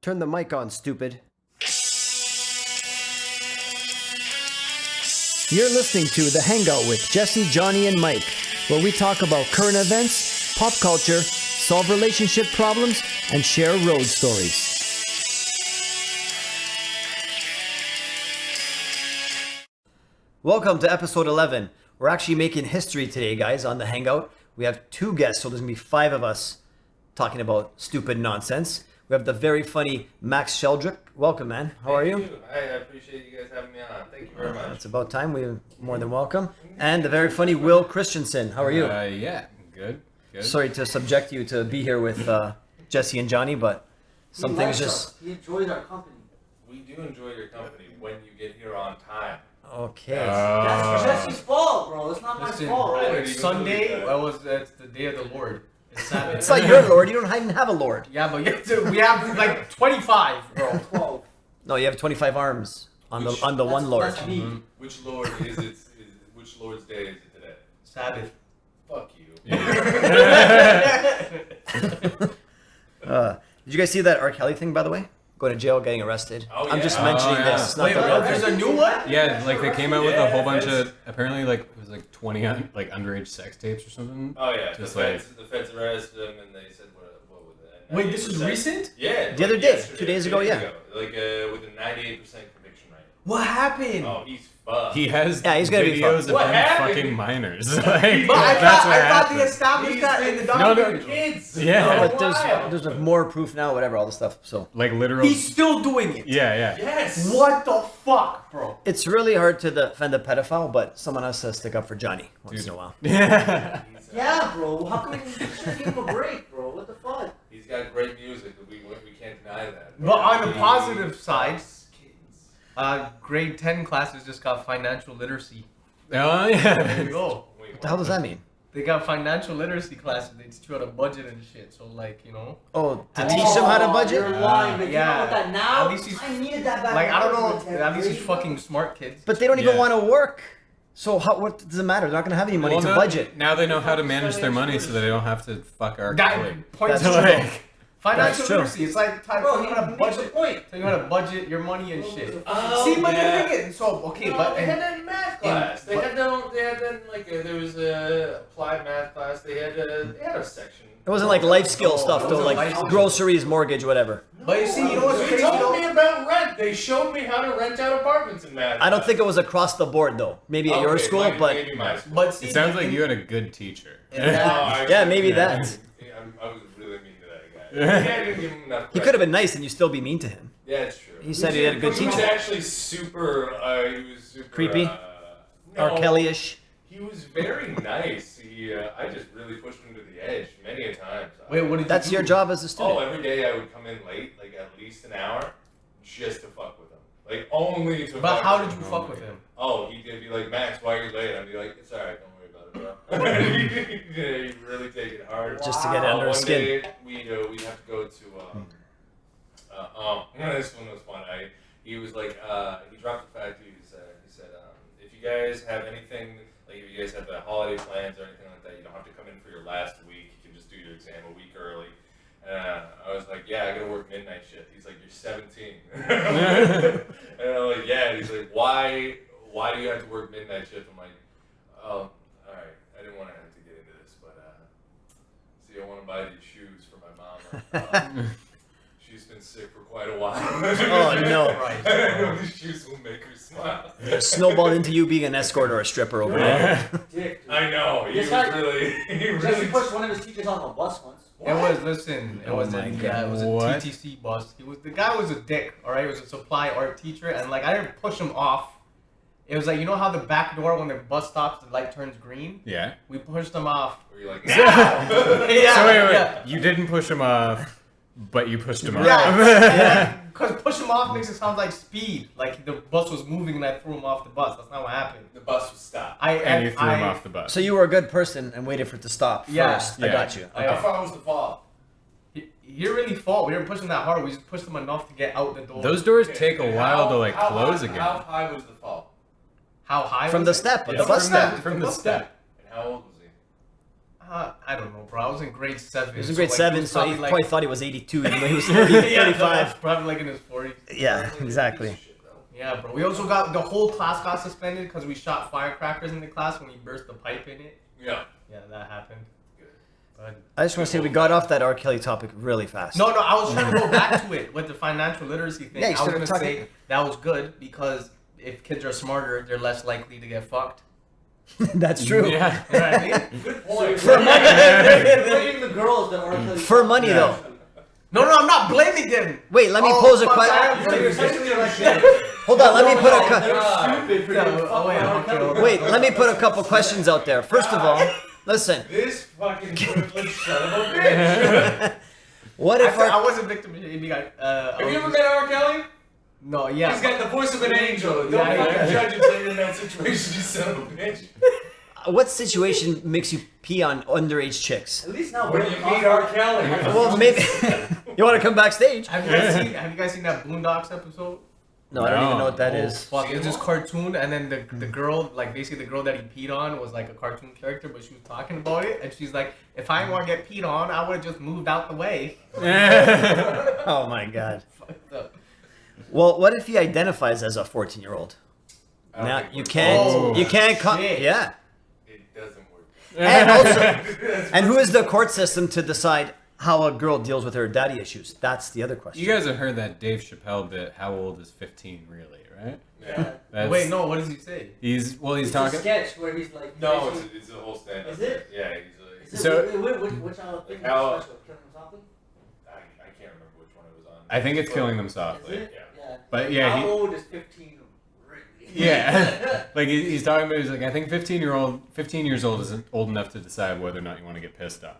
Turn the mic on, stupid. You're listening to The Hangout with Jesse, Johnny, and Mike, where we talk about current events, pop culture, solve relationship problems, and share road stories. Welcome to episode 11. We're actually making history today, guys, on The Hangout. We have two guests, so there's going to be 5 of us talking about stupid nonsense. We have the very funny Max Sheldrick. Welcome, man. How are you? I appreciate you guys having me on. Thank you very much. It's about time. We're more than welcome. And the very funny Will Kristiansen. How are you? Yeah, good. Sorry to subject you to be here with Jesse and Johnny, but some things just... He enjoys our company. We do enjoy your company when you get here on time. Okay. That's Jesse's fault, bro. It's not my fault. Sunday, that's the day of the Lord. It's Sabbath. It's not your Lord. You don't even have a Lord. Yeah, but we have like 25, bro. 12. No, you have 25 arms on the one Lord. That's me. Mm-hmm. Which Lord is it? Which Lord's day is it today? Sabbath. Fuck you. Did you guys see that R. Kelly thing, by the way? Going to jail, getting arrested. Oh, I'm just yeah. mentioning this. It's not the real There's thing. a new one? Yeah, like they came out with a whole bunch of apparently like it was like 20 underage sex tapes or something. Oh yeah. Just the feds arrested him and they said what was it? Wait, this is recent? Yeah. The other day, 2 days ago, yeah. Like with a 98% conviction rate. What happened? Oh, he's fucked. He has he's gonna be videos fucked. of What him happened? fucking minors. Like, But I that's what thought they happened. established that in the He's documentary. kids. Yeah. No, but there's more proof now, whatever, all this stuff. So Like literal. He's still doing it. Yeah. Yes. What the fuck, bro? it's really hard to defend a pedophile, but someone has to stick up for Johnny once in a while. Yeah. Yeah, bro. How come you shouldn't give him a break, bro? What the fuck? He's got great music. We can't deny that. But on the positive side, Kids. grade 10 classes just got financial literacy. Oh yeah. There you go. Wait, What the hell does that mean? They got financial literacy classes. They teach you how to budget and shit. So like, you know. Oh, to teach them how to budget? You're lying, but Yeah. you know what that now? At least he's- I needed that back. Like, I don't when was know. in At least he's 10th fucking grade. smart kids. But they don't even Yeah. want to work. So what does it matter? They're not going to have any money to budget. Now they know how to manage their money so that they don't have to fuck our That kid. points That's to true. like financial That's true. literacy. It's like time Bro, you how to he makes a budget. point. Tell you how to budget your money and shit. Oh, See, but yeah. the thing is, so okay, No, but they had and, that in math class. They but- had that like there was a applied math class. They had a section. It wasn't like life skill stuff, it though, wasn't like life skill. groceries, mortgage, whatever. but you see, you know what's They crazy told me though? about rent. They showed me how to rent out apartments in math. I don't think it was across the board, though. Maybe at your Okay, school, maybe- but maybe my school. But see, It sounds like you had a good teacher. yeah, maybe that. I was really mean to that guy. Yeah, I didn't give him enough. He could have been nice and you still be mean to him. Yeah, it's true. He said he had a good He was teacher. actually super. He was super Creepy? No, R. Kelly-ish. He was very nice. I just really pushed him to the edge many a times. Wait, what did you That's do? your job as a student. Oh, every day I would come in late, like at least an hour, just to fuck with him. Like only to. But fuck how with did you him. fuff with him? Oh, he'd be like, Max, why are you late? I'd be like, it's alright, don't worry about it, bro. He'd really take it hard. Just to get it under his One skin. day, we'd have to go to, this one was fun. He was like, he dropped the fact, he said, if you guys have anything, like if you guys have holiday plans or anything like that, you don't have to come in for your last week. You can just do your exam a week early. I was like, yeah, I gotta work midnight shift. He's like, you're 17. And I'm like, yeah. He's like, why do you have to work midnight shift? I'm like, oh, alright. I didn't want to have to get into this, but see, I want to buy these shoes for my mom. She's been sick for quite a while. Oh, no. I know these shoes will make her smile. Snowballed into you being an escort or a stripper over there. Dick, dude. I know. He This was guy- really. He Jesse really. pushed one of his teachers on the bus once. It was listen. It Oh was my it was a God. TTC bus. The guy was a dick. All right, he was a supply art teacher, and like I didn't push him off. It was like, you know how the back door when the bus stops, the light turns green. Yeah. We pushed him off. Were you like, Yeah, So wait. yeah. You didn't push him off, but you pushed him off. Yeah, because push him off makes it sound like speed. Like the bus was moving and I threw him off the bus. That's not what happened. the bus was stopped? And you threw him off the bus. So you were a good person and waited for it to stop Yeah. first. I Yeah. got you. I- How far was the fall? He didn't really fall. We didn't push him that hard. We just pushed him enough to get out the door. Those doors Okay, take a and while to like how close high, again. How high was the fall? How high? From was the it? step, Yeah, the bus from step. From the step. And how old was he? I I don't know, bro. I was in grade 7. He was in grade like, 7, was so he like- probably thought he was 82, even though he was 30, Yeah, 35. probably like in his 40s. Yeah, exactly. Yeah, bro. We also got the whole class got suspended because we shot firecrackers in the class when we burst the pipe in it. Yeah. Yeah, that happened. But I just want to say we got off that R. Kelly topic really fast. no, I was trying to go back to it with the financial literacy thing. Yeah, you I was started gonna talking- say that was good because if kids are smarter, they're less likely to get fucked. That's true. Yeah. You know what I mean? Good point. For money. Blaming the girls that are For money, though. No, I'm not blaming them. Wait, let me Oh, pose a fuck, I question. am You're blaming essentially them. like shit. Hold on, let me put a They're stupid for Yeah, getting oh, fucked wait, by R. okay, Kelly. okay. Wait, let me put a couple questions out there. First of all, listen. This fucking privileged son of a bitch. What if I our wasn't a victim. Have you ever met R. Kelly? No, yeah. He's got the voice of an angel. Don't Yeah, fucking yeah. judge until you're in that situation, you son of a bitch. what situation makes you pee on underage chicks? At least now When we're you meet R. Kelly. Well, maybe you want to come backstage. Have you guys seen that Boondocks episode? No, I don't even No. know what that Oh, is. Fuck, it's this cartoon, and then the girl, like basically the girl that he peed on was like a cartoon character, but she was talking about it, and she's like, if I didn't want to get peed on, I would have just moved out the way. Oh my god. Fucked up. Well, what if he identifies as a 14-year-old? I don't Now think you we're- can't. Oh, you can't come. shit. Yeah. It doesn't work. And also, and who is the court system to decide how a girl deals with her daddy issues? That's the other question. You guys have heard that Dave Chappelle bit, How Old is 15 Really, right? Yeah. That's- Wait, no, what does he say? He's It's talking. a sketch where he's like. No, basically- it's a whole stand-up. Is it? Yeah, Is he's it- So- which thing how- is special? Killing something? I can't remember which one it was on. I think it's Killing Them Is Softly. it? Yeah. Yeah. But yeah, How he, old is 15? Really? yeah. Like he's talking about, he's like, I think 15 years old isn't old enough to decide whether or not you want to get pissed on.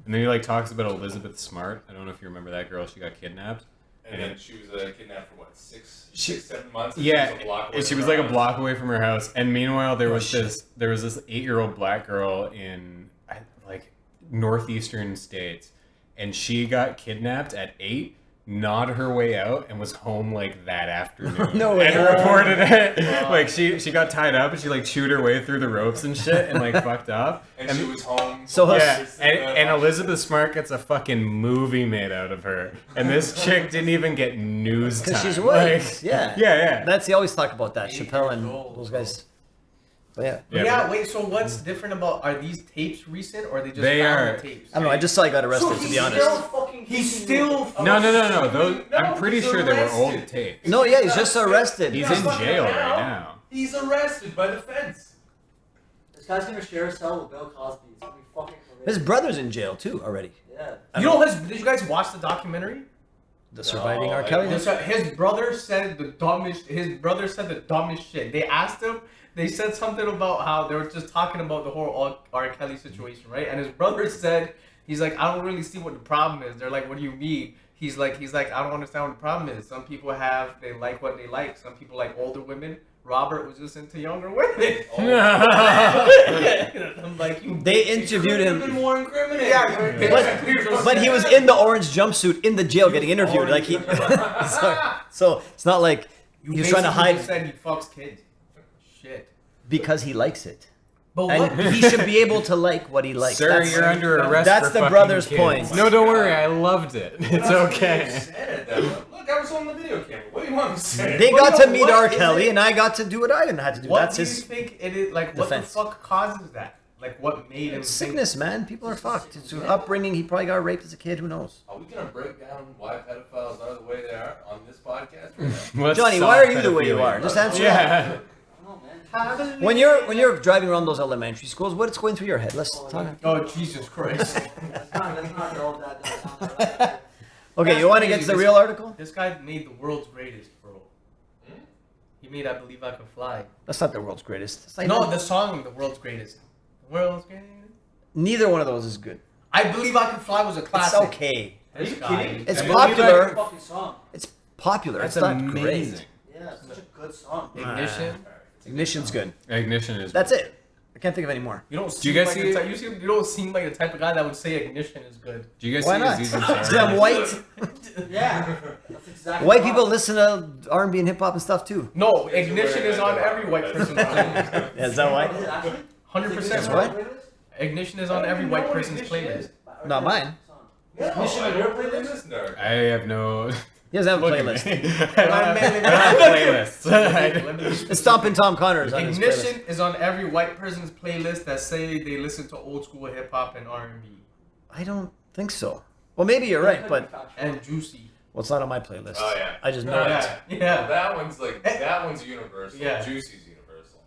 And then he like talks about Elizabeth Smart. I don't know if you remember that girl. She got kidnapped. And then she was kidnapped for what, 7 months? And Yeah, she was a block away and she from was her like a house. block away from her house. And meanwhile, there Oh, was shit. this 8-year-old black girl in like northeastern states, and she got kidnapped at 8, gnawed her way out, and was home like that afternoon. No way. And reported it. Like she got tied up and she like chewed her way through the ropes and shit and like fucked up. And she was home. So Yeah, and Elizabeth Smart gets a fucking movie made out of her, and this chick didn't even get news time. Because she's white. Like, yeah. yeah. That's they always talk about that. 8 Chappelle years and old, those guys. But yeah. Yeah, wait, so what's different about, are these tapes recent, or are they just They found are- the tapes? I don't know. I just saw he got So arrested. To he's be honest. still fucking. He's still... No. Those, No, I'm pretty he's sure they were old arrested. tapes. No, yeah, he's just arrested. He's Not in fucking jail now. right now. He's arrested by the feds. This guy's gonna share a cell with Bill Cosby. It's gonna be fucking His horrific. brother's in jail too already. Yeah. I You don't- know, did you guys watch the documentary? The surviving No, R. I Kelly. didn't. His brother said the dumbest. His brother said the dumbest shit. They asked him. They said something about how they were just talking about the whole R. Kelly situation, right? And his brother said, he's like, I don't really see what the problem is. They're like, what do you mean? He's like, I don't understand what the problem is. Some people they like what they like. Some people like older women. Robert was just into younger women. I'm like, you. They interviewed Could've been him, more incriminating. Yeah, but he was in the orange jumpsuit in the jail getting interviewed. Like he, so it's not like he was trying to basically hide just said he fucks kids. Shit. because he likes it, But and what? he should be able to like what he likes. Sir, That's- you're under arrest. that's for the fucking brother's kids. point. No, don't worry. I loved it. It's okay. Look, I was on the video camera. What do you want me to say? They got But to meet what R. is Kelly, it? and I got to do what I didn't have to do. What That's do you his think it is? Like, what defense. the fuck causes that? Like, what made him sickness, man. People are fucked. It's an upbringing. He probably got raped as a kid. Who knows? Are we gonna break down why pedophiles are the way they are on this podcast right now? Let's Johnny, solve why are you the way you pedophilia. are? Just answer Yeah. Oh man. that. When you're driving around those elementary schools, what's going through your head? Let's talk. Oh, Jesus Christ. That's not all that. Okay, That's you want to crazy. get to the real article? This guy made the world's greatest, bro. He made I Believe I Can Fly. That's not the world's greatest. It's like No, the song, The World's Greatest. The World's Greatest. neither one of those is good. I Believe I Can Fly was a It's classic. okay. Are you This guy- kidding? It's I believe popular. Fucking song. It's popular. That's it's not amazing. great. Yeah, it's such a good song. Ignition. Ignition's good. Ignition is. That's it. I can't think of any more. You don't Do seem you guys like see- the type, you don't seem like the type of guy that would say Ignition is good. Do you guys Why see not? Aziz Because I'm Ansari? white. Yeah. That's exactly. White why. people listen to R&B and hip hop and stuff too. No, Ignition is on every white person's playlist. Yeah, is that why? Is it actually? 100%. That's bro. right. Ignition is on every white person's playlist. Not mine. Ignition on your playlist? I have no. He doesn't have a Look at playlist. me. I don't have playlists. It's Stompin' Tom Connors on his playlist. Ignition is on every white person's playlist that say they listen to old school hip hop and R&B. I don't think so. Well, maybe you're right, but And Juicy. well, it's not on my playlist. Oh yeah. I just know it. Yeah. That one's universal. Yeah. Juicy's universal.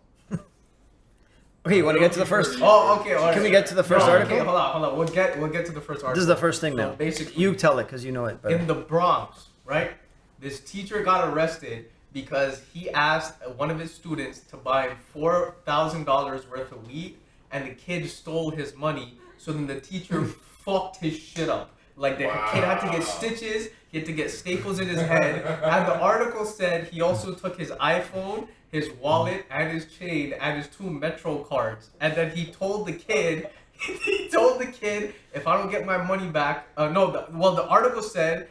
Okay, you want to get to the first? Oh, okay. All right. Can we get to the first article? Okay, hold on. We'll get to the first article. This is the first thing So now. basically, You tell it because you know it better. in the Bronx, right? This teacher got arrested because he asked one of his students to buy him $4,000 worth of weed, and the kid stole his money. So then the teacher fucked his shit up. Like the kid had to get stitches, he had to get staples in his head. And the article said he also took his iPhone, his wallet, and his chain, and his 2 Metro cards. And then he told the kid, if I don't get my money back, the article said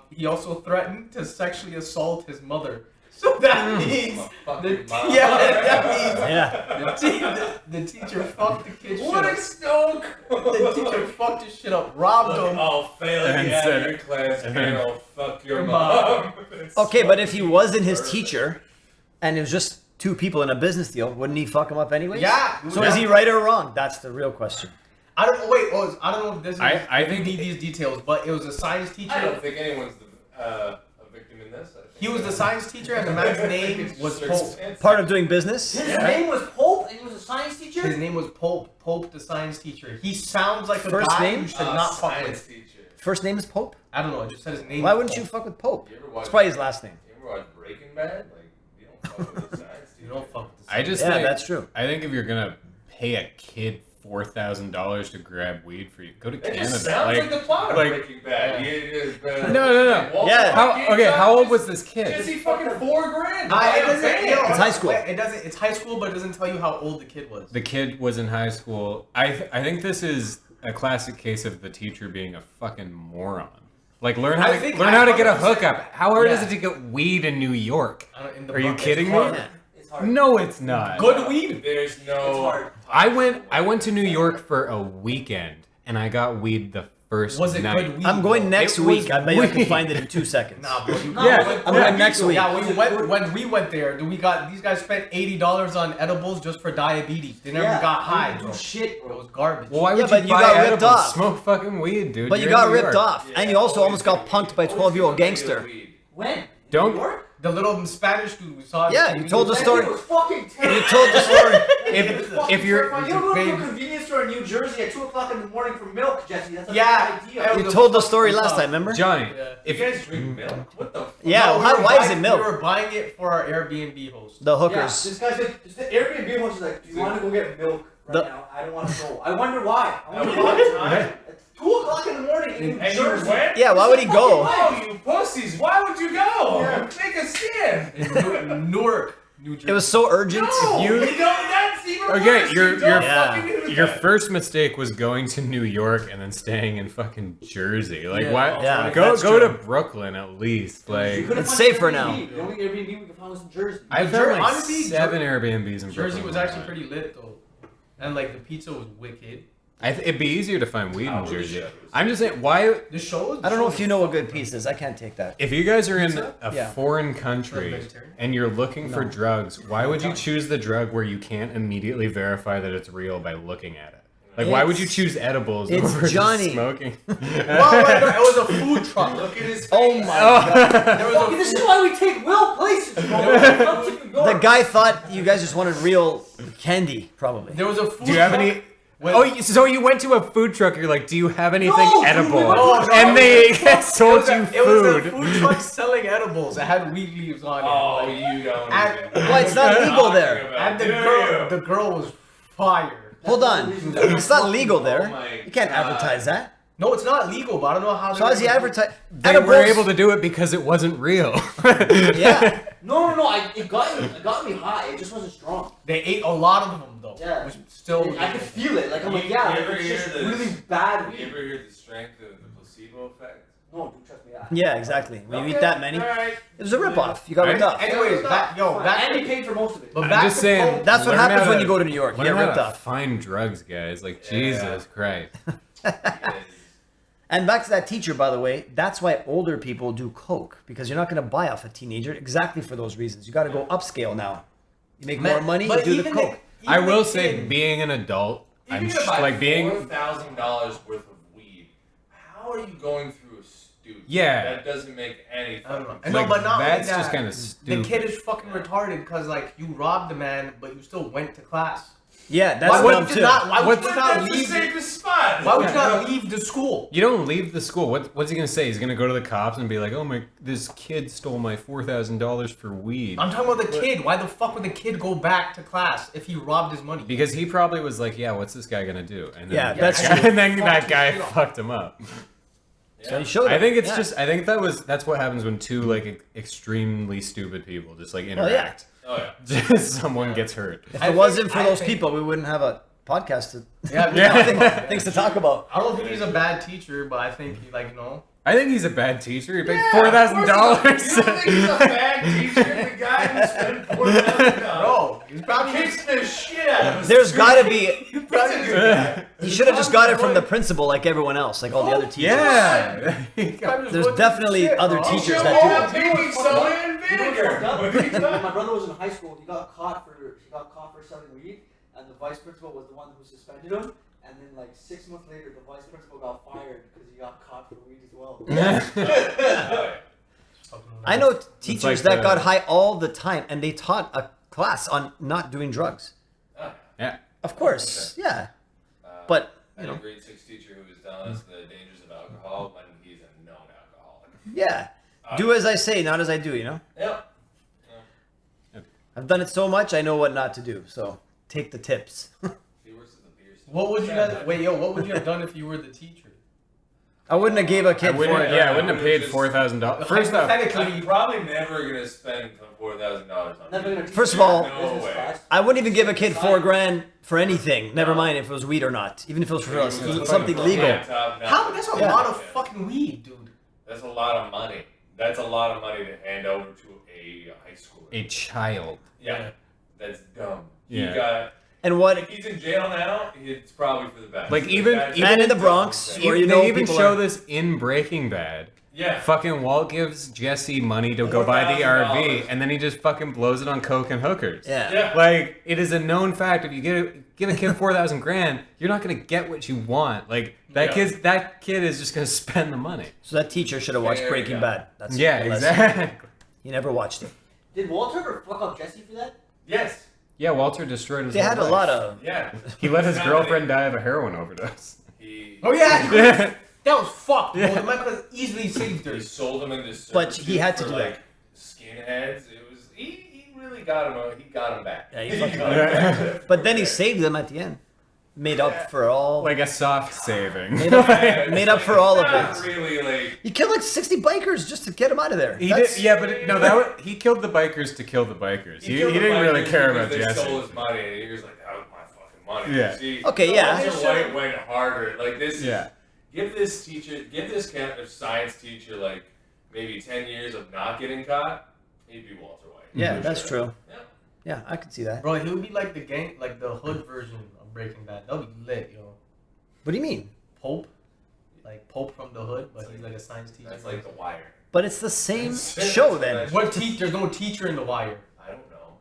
he also threatened to sexually assault his mother. So that means the teacher fucked the kid shit What up. a stone cold. The teacher fucked his shit up, robbed him. I'll fail And you out said- of your class and and then- I'll fuck your mom. Okay, but if he wasn't his teacher, and it was just 2 people in a business deal, wouldn't he fuck him up anyway? Yeah. So is he right or wrong? That's the real question. I don't know if this is. I think need these details, but it was a science teacher. I don't think anyone's a victim in this. I think He was the science teacher, and the man's name was Pope. Part of doing business? His name was Pope, and he was a science teacher. His name was Pope. Pope, the science teacher. He sounds like a First guy name? you should not fuck science with. teacher. First name is Pope? I don't know. I just said his name. Why was wouldn't you Pope. fuck with Pope? You ever watch, It's probably his last name. You ever watch Breaking Bad? Like, you don't fuck with the science teacher. You don't fuck with the I just Yeah, think that's true. I think if you're gonna pay a kid $4,000 to grab weed for you, go to It Canada. just sounds like the plot of Breaking Bad. No. How old was this kid? Just he fucking $4,000. It doesn't. It's high school. It doesn't. It's high school, but it doesn't tell you how old the kid was. The kid was in high school. I think this is a classic case of the teacher being a fucking moron. Like learn how I to think get a 100%. hookup. How hard is Yeah. it to get weed in New York? In the Are you Bronx. kidding It's me? hard. It's hard. No, it's not. Good weed. There's It's no. hard. I went to New York for a weekend and I got weed the first Was it night. good weed? I'm going next It was week. I bet you I can weird. find it in 2 seconds. Nah, bro. Yeah, I'm going next week. Yeah, when we went there, these guys spent $80 on edibles just for diabetes. They never got high, Do bro. shit, It bro. was garbage. Well, why Yeah, would but you you buy got ripped edibles? off. Smoke fucking weed, dude. But you You're got in New ripped York. off. And you also almost got punked by a 12-year-old gangster. When? Don't- New York? The little Spanish dude we saw. Yeah, you told the That story. dude was fucking terrible. You told the story. If you're You don't go to a Babe. convenience store in New Jersey at 2 o'clock in the morning for milk, Jesse. That's a Yeah. bad idea. You told the story last time, remember? Johnny, Yeah. If you guys drink milk, what the? Yeah, No, we how, were why is buying- it milk? We were buying it for our Airbnb host. The Yeah, hookers. this guy's like, the Airbnb host is like, do you want to go get milk right The- now? I don't want to go. I wonder why. I At wonder what why. time? At 2 o'clock in the morning in New And you Jersey. went? Yeah, why would he go? Oh, you pussies! Why would you go? Yeah. Make a stand. In Newark, New Jersey. It was so urgent. No, you- you don't. That's even Okay, worse. you're- You don't you're- fucking do your that. first mistake was going to New York and then staying in fucking Jersey. Like, Yeah. why? Yeah, go that's go true. to Brooklyn at least. We Like, couldn't It's find safer Airbnb. now. The only Airbnb we could find was in Jersey. I Jer- found like honestly, 7 Airbnbs in Brooklyn. Jersey was actually pretty lit though, and like the pizza was wicked. It'd be easier to find weed in Holy Jersey. shit. I'm just saying, why? The show. I don't know if you know a good piece is. I can't take that. If you guys are in a Yeah. foreign country vegetarian? and you're looking for drugs, why would you choose the drug where you can't immediately verify that it's real by looking at it? Like, why would you choose edibles It's over Johnny. just smoking? Well, it was a food truck. Look at his face. Oh my god. There was Fucking, a this is why we take Will places, bro. Let's even go. The guy thought you guys just wanted real candy, probably. there was a food Do you have truck. any? So you went to a food truck. You're like, do you have anything No, edible? we went to a And they It sold was you a- It was a food. food truck selling edibles. It had weed leaves on it. Oh, Like, you don't. And- even- Well, it's not legal there. and Do the girl was fire. Hold on. It's not legal Oh there. my You can't God. advertise that. No, it's not legal, but I don't know how. So how's he advertise? They were able to do it because it wasn't real. Yeah. No. It got me high. It just wasn't strong. They ate a lot of them though. Yeah. Which still. I could feel it. Like I'm like, You yeah, ever it's hear just this? really bad You weed. ever hear the strength of the placebo effect? No, dude, trust me. Yeah, exactly. When you eat that many, Alright. it was a ripoff. You got ripped off. Anyways, back And to he paid for most of it. but I'm back just to saying. Pope. That's what learn happens how when to- you go to New York. You Learn get how ripped to off. find drugs, guys. Like Yeah. Jesus Christ. And back to that teacher, by the way, that's why older people do coke, because you're not going to buy off a teenager exactly for those reasons. You got to go upscale now. You make more money, you But do the even coke. I will the say, kid- being an adult, Even I'm if I like being. $4,000 worth of weed, how are you going through a student? Yeah. That doesn't make any I don't know. fucking No, Like, but not only that's that, just kind of the stupid. kid is fucking retarded because like you robbed the man, but you still went to class. Yeah, that's Why dumb would you too. not? Why would you But not that's the leave? safest spot. Why would you not leave the school? You don't leave the school. What's he gonna say? He's gonna go to the cops and be like, "Oh my, this kid stole my $4,000 for weed." I'm talking about the kid. Why the fuck would the kid go back to class if he robbed his money? Because he probably was like, "Yeah, what's this guy gonna do?" And then Yeah, that's and true. then that guy Fuck his shit up. fucked him up. So you showed I him. think it's Yeah. just. I think that's what happens when two like extremely stupid people just like yeah. interact. Oh yeah. Just someone gets hurt. If I it wasn't think- for I those think- people, we wouldn't have a podcast to Yeah. things to talk about. I don't think he's a bad teacher, but I think he I think he's a bad teacher. He paid Yeah, $4,000. You don't think he's a bad teacher? The guy who spent $4,000. Bro, he's probably Kicks the shit out of us. There's got to be. He's a good guy. He should have just got it from the principal, like everyone else, like all the other teachers. Yeah. There's definitely other Oh, teachers shit, that do oh, it. baking soda and vinegar. When my brother was in high school, he got caught for selling weed, and the vice principal was the one who suspended him. And then, like 6 months later, the vice principal got fired because he got caught for weed as well. I know teachers like that the- got high all the time, and they taught a class on not doing drugs. Yeah. Of course, yeah. But I had a grade 6 teacher who was telling us the dangers of alcohol when he's a known alcoholic. yeah, do as I say, not as I do. You know, Yep. I've done it so much, I know what not to do. So take the tips. He works at the beer store. What would you guys? Wait, yo, what would you have done if you were the teacher? I wouldn't have gave a I kid wouldn't, $4,000. yeah, I wouldn't have paid Just- $4,000. First off, I'm probably never gonna spend $4,000 on Never weed. gonna teach First of him all- business No way. class. I wouldn't even give a kid $4,000 for anything. Never mind if it was weed or not. Even if it was for That's something fucking legal. laptop, How? That's a Yeah. lot of fucking weed, dude. That's a lot of money. That's a lot of money to hand over to a high schooler. a child. Yeah, that's dumb. Yeah. He got. And what? If he's in jail now, it's probably for the best. Like, The even- guy's- even And in the Bronx, where you They know even people show are- this in Breaking Bad. Yeah. Fucking Walt gives Jesse money to go buy the RV, $4,000. and then he just fucking blows it on coke and hookers. Yeah. Yeah. Like, it is a known fact. If you give a kid $4,000, you're not gonna get what you want. Like that Yeah. kid is just gonna spend the money. So that teacher should have watched There we Breaking go. Bad. That's Yeah, the lesson. exactly. He never watched it. Did Walter ever fuck up Jesse for that? Yes. Yeah, Walter destroyed his. They whole had a life. lot of. Yeah. He let his Not girlfriend die of a heroin overdose. He. Oh yeah, Yeah. that was fucked. Bro. The man could have easily saved her. He sold him into But servitude he had to for, do like, that. skinheads. It was he really got him. He got him back. Yeah, he He fucking- got him back. But then he saved them at the end. Made up for all. Like a soft saving. Made up, Yeah, made it's up like, for all of not it. really like. He killed like 60 bikers just to get him out of there. He That's- did, yeah, but no, he killed the bikers to kill the bikers. He killed the didn't really bikers care because about they Jesse. stole his money, and he was like, "That was my fucking money." Yeah. See, Okay, yeah. Walter White went harder. Like this. Yeah. Give this kind of science teacher like maybe 10 years of not getting caught. He'd be Walter White. Yeah, For that's sure. true. Yeah. Yeah, I could see that. Bro, he would be like the hood version of Breaking Bad. That would be lit, yo. What do you mean? Pope, like Pope from the hood, but he's like a science teacher. That's like The Wire. But it's the same That's- show then. What There's no teacher in The Wire. I don't know.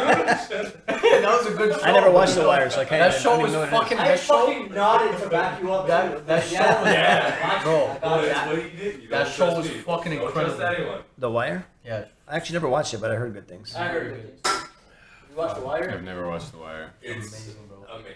That was a good show. I never watched The Wire, so I can't. That even- I show don't was even know what it is. fucking. I That show. fucking nodded to back you up. That- too. that show yeah, was- Yeah. Bro, I got That's that. what he did. You That don't show trust was me. fucking Don't trust incredible. anyone. The Wire? Yeah. I actually never watched it, but I heard good things. I heard good things. You watched The Wire? I've never watched The Wire. It's Amazing, bro. amazing.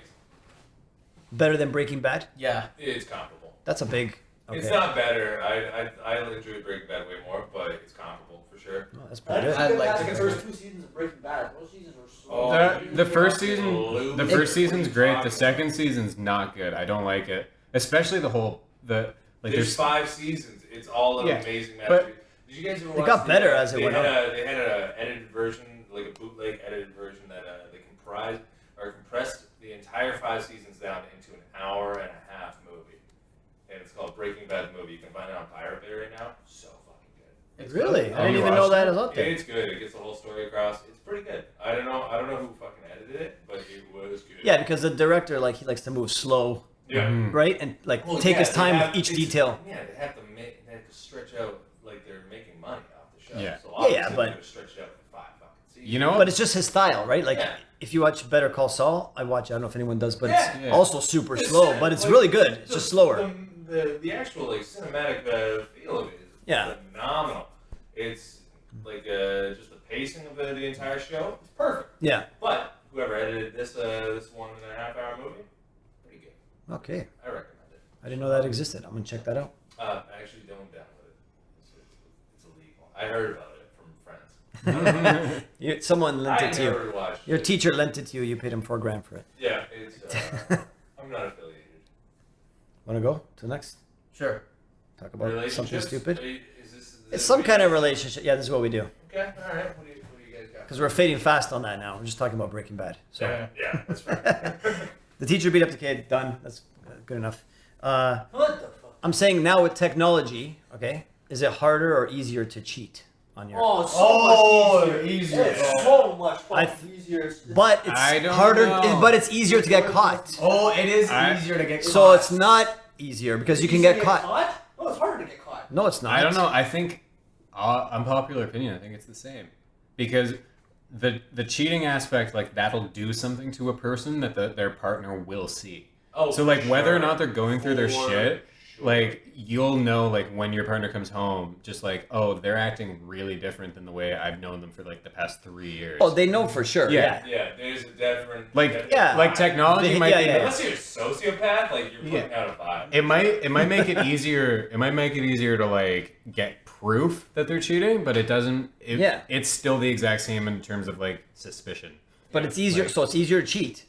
Better than Breaking Bad? Yeah. It's comparable. That's a big. Okay. It's not better. I enjoy Breaking Bad way more, but it's comparable for sure. Oh, that's I pretty good. I'd didn't like like to the hear first 2 seasons of Breaking Bad. Those seasons were so. Oh, The first season's What are great. you The talking second season's not good. I don't like it, especially There's there's 5 seasons. It's all an Yeah, amazing but masterpiece. Did you guys ever watch? got better as it went on. They had an edited version, like a bootleg edited version that they compressed the entire 5 seasons down into an hour and a half movie, and it's called Breaking Bad the movie. You can find It's Really? good. I didn't even know that was out there. It's good. It gets the whole story across. It's pretty good. I don't know who fucking edited it, but it was good. Yeah, because the director, like, he likes to move slow, Yeah. right? And, like, Well, take yeah, his they time have- with each it's- detail. Yeah, they have to stretch out like they're making money off the show. Yeah. So Yeah, obviously but- they're gonna stretch it out for 5 fucking seasons. You know what? But it's just his style, right? Like, Yeah. if you watch Better Call Saul, I don't know if anyone does, but Yeah. it's Yeah. also super It's slow, sad, but it's like, really good. It's just slower. The actual like cinematic feel of it is Yeah. phenomenal. It's like just the pacing of the entire show is perfect. Yeah. But whoever edited this 1.5 hour movie, pretty good. Okay. I recommend it. I didn't know that existed. I'm going to check that out. Actually, don't download it. It's illegal. I heard about it from friends. Someone lent I it to you. never watched Your it. teacher lent it to you. You paid him $4,000 for it. Yeah, it's. I'm not affiliated. Want to go to the next? Sure. Talk about something Relationships? stupid? Is this It's some kind of relationship. Yeah, this is what we do. Okay, all right. What do you guys got? Because we're fading fast on that now. We're just talking about Breaking Bad. So Yeah, that's fair. the teacher beat up the kid. Done. That's good enough. What the fuck? I'm saying now with technology, okay, is it harder or easier to cheat on your? Oh, it's so much easier. easier. It's so much I- fucking easier. But it's I don't harder. know. But it's easier to get caught. Oh, it is I- easier to get caught. So it's not easier because you can Easier get to caught. No, it's harder to get caught. No, it's not. I don't know. I think, unpopular opinion, I think it's the same. Because the cheating aspect, like, that'll do something to a person that their partner will see. Oh, So, like, for whether or sure. not they're going through their For shit, sure. like, you'll know, like, when your partner comes home, just like, oh, they're acting really different than the way I've known them for, like, the past 3 years. Oh, they know for sure. Yeah. Yeah, there's a different. Like, Yeah. like technology They- might yeah, be... yeah. Unless you're a sociopath, like you're putting out a vibe. It might make it easier. It might make it easier to like get proof that they're cheating, but it doesn't. Yeah. It's still the exact same in terms of like suspicion. But it's easier. Like- So it's easier to cheat,